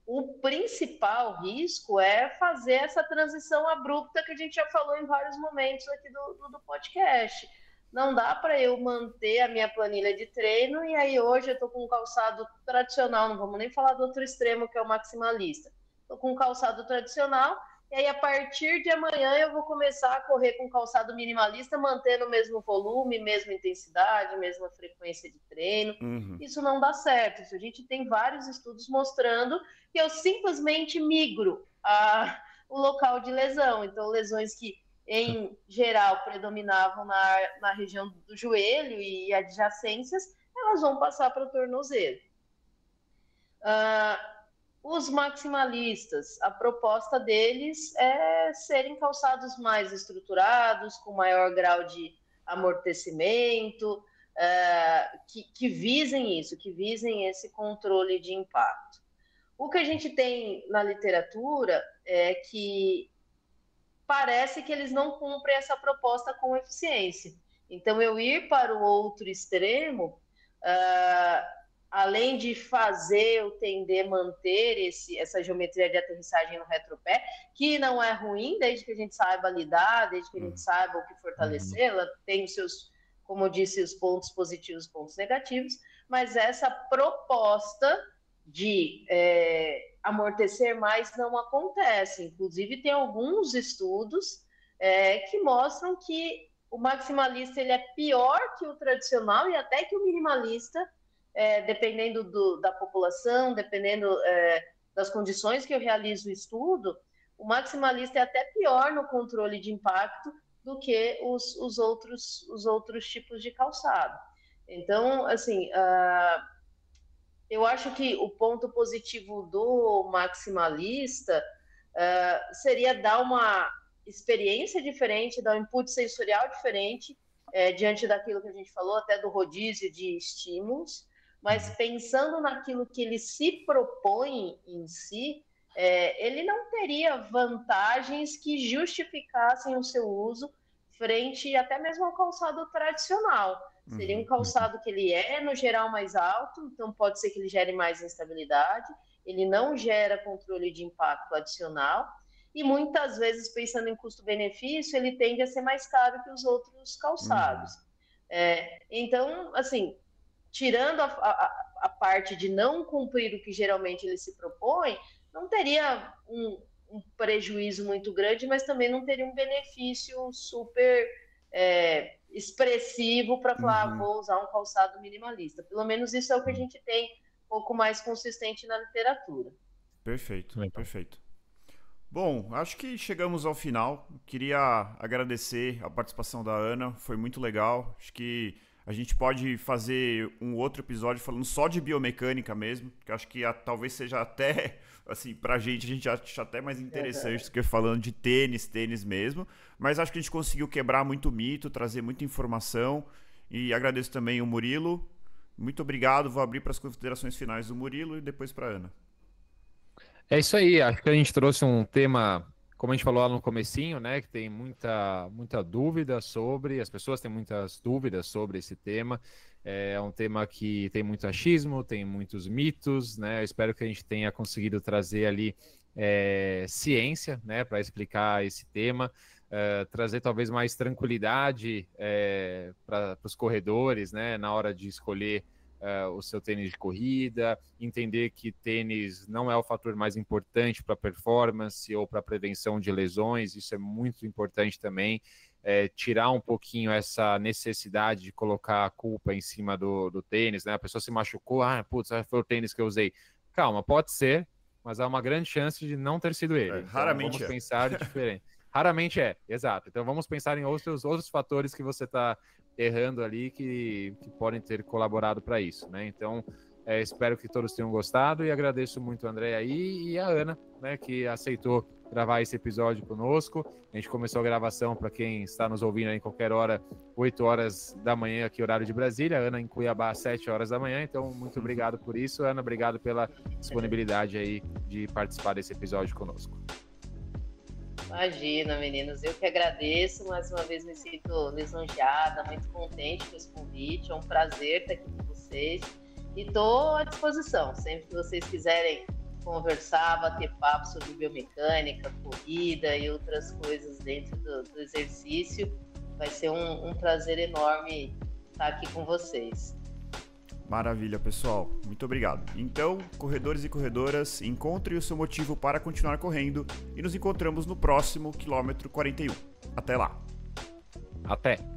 Speaker 2: o principal risco é fazer essa transição abrupta que a gente já falou em vários momentos aqui do podcast. Não dá para eu manter a minha planilha de treino e aí hoje eu estou com um calçado tradicional, não vamos nem falar do outro extremo que é o maximalista. Estou com um calçado tradicional e aí a partir de amanhã eu vou começar a correr com calçado minimalista, mantendo o mesmo volume, mesma intensidade, mesma frequência de treino. Isso não dá certo. Isso a gente tem vários estudos mostrando que eu simplesmente migro o local de lesão. Então, lesões que em geral predominavam na região do joelho e adjacências, elas vão passar para o tornozelo. Os maximalistas, a proposta deles é serem calçados mais estruturados, com maior grau de amortecimento, que visem isso, que visem esse controle de impacto. O que a gente tem na literatura é que parece que eles não cumprem essa proposta com eficiência. Então, eu ir para o outro extremo, além de fazer eu tender a manter essa geometria de aterrissagem no retropé, que não é ruim, desde que a gente saiba lidar, desde que a gente saiba o que fortalecer, ela tem os seus, como eu disse, os pontos positivos, os pontos negativos, mas essa proposta de amortecer mais não acontece. Inclusive, tem alguns estudos que mostram que o maximalista ele é pior que o tradicional e até que o minimalista, dependendo da população, dependendo das condições que eu realizo o estudo, o maximalista é até pior no controle de impacto do que os outros tipos de calçado. Então, assim, eu acho que o ponto positivo do maximalista seria dar uma experiência diferente, dar um input sensorial diferente diante daquilo que a gente falou, até do rodízio de estímulos, mas pensando naquilo que ele se propõe em si, ele não teria vantagens que justificassem o seu uso frente até mesmo ao calçado tradicional. Seria um calçado que ele no geral, mais alto, então pode ser que ele gere mais instabilidade, ele não gera controle de impacto adicional, e muitas vezes, pensando em custo-benefício, ele tende a ser mais caro que os outros calçados. Então, assim, tirando a parte de não cumprir o que geralmente ele se propõe, não teria um prejuízo muito grande, mas também não teria um benefício super expressivo para falar, vou usar um calçado minimalista. Pelo menos isso é o que a gente tem um pouco mais consistente na literatura.
Speaker 1: Perfeito, perfeito. Bom, acho que chegamos ao final. Queria agradecer a participação da Ana, foi muito legal. Acho que a gente pode fazer um outro episódio falando só de biomecânica mesmo, que acho que talvez seja até, assim, pra gente, a gente acha até mais interessante do que falando de tênis mesmo. Mas acho que a gente conseguiu quebrar muito mito, trazer muita informação. E agradeço também o Murilo. Muito obrigado. Vou abrir para as considerações finais do Murilo e depois para a Ana.
Speaker 3: É isso aí. Acho que a gente trouxe um tema, como a gente falou lá no comecinho, né, que tem muita dúvida sobre, as pessoas têm muitas dúvidas sobre esse tema. É um tema que tem muito achismo, tem muitos mitos, né? Eu espero que a gente tenha conseguido trazer ali ciência, né, para explicar esse tema. Trazer talvez mais tranquilidade para os corredores, né, na hora de escolher o seu tênis de corrida, entender que tênis não é o fator mais importante para performance ou para prevenção de lesões, isso é muito importante também. Tirar um pouquinho essa necessidade de colocar a culpa em cima do tênis, né? A pessoa se machucou, putz, foi o tênis que eu usei. Calma, pode ser, mas há uma grande chance de não ter sido ele. Então,
Speaker 1: raramente
Speaker 3: vamos pensar diferente. Raramente exato. Então vamos pensar em outros fatores que você está errando ali que podem ter colaborado para isso, né? Então, espero que todos tenham gostado e agradeço muito o André aí e a Ana, né, que aceitou gravar esse episódio conosco. A gente começou a gravação, para quem está nos ouvindo aí em qualquer hora, 8 horas da manhã aqui, horário de Brasília, a Ana em Cuiabá, 7 horas da manhã, então muito obrigado por isso, Ana, obrigado pela disponibilidade aí de participar desse episódio conosco.
Speaker 2: Imagina, meninos, eu que agradeço, mais uma vez me sinto lisonjeada, muito contente com esse convite, é um prazer estar aqui com vocês e estou à disposição, sempre que vocês quiserem conversar, bater papo sobre biomecânica, corrida e outras coisas dentro do exercício, vai ser um prazer enorme estar aqui com vocês.
Speaker 1: Maravilha, pessoal. Muito obrigado. Então, corredores e corredoras, encontrem o seu motivo para continuar correndo e nos encontramos no próximo quilômetro 41. Até lá.
Speaker 3: Até.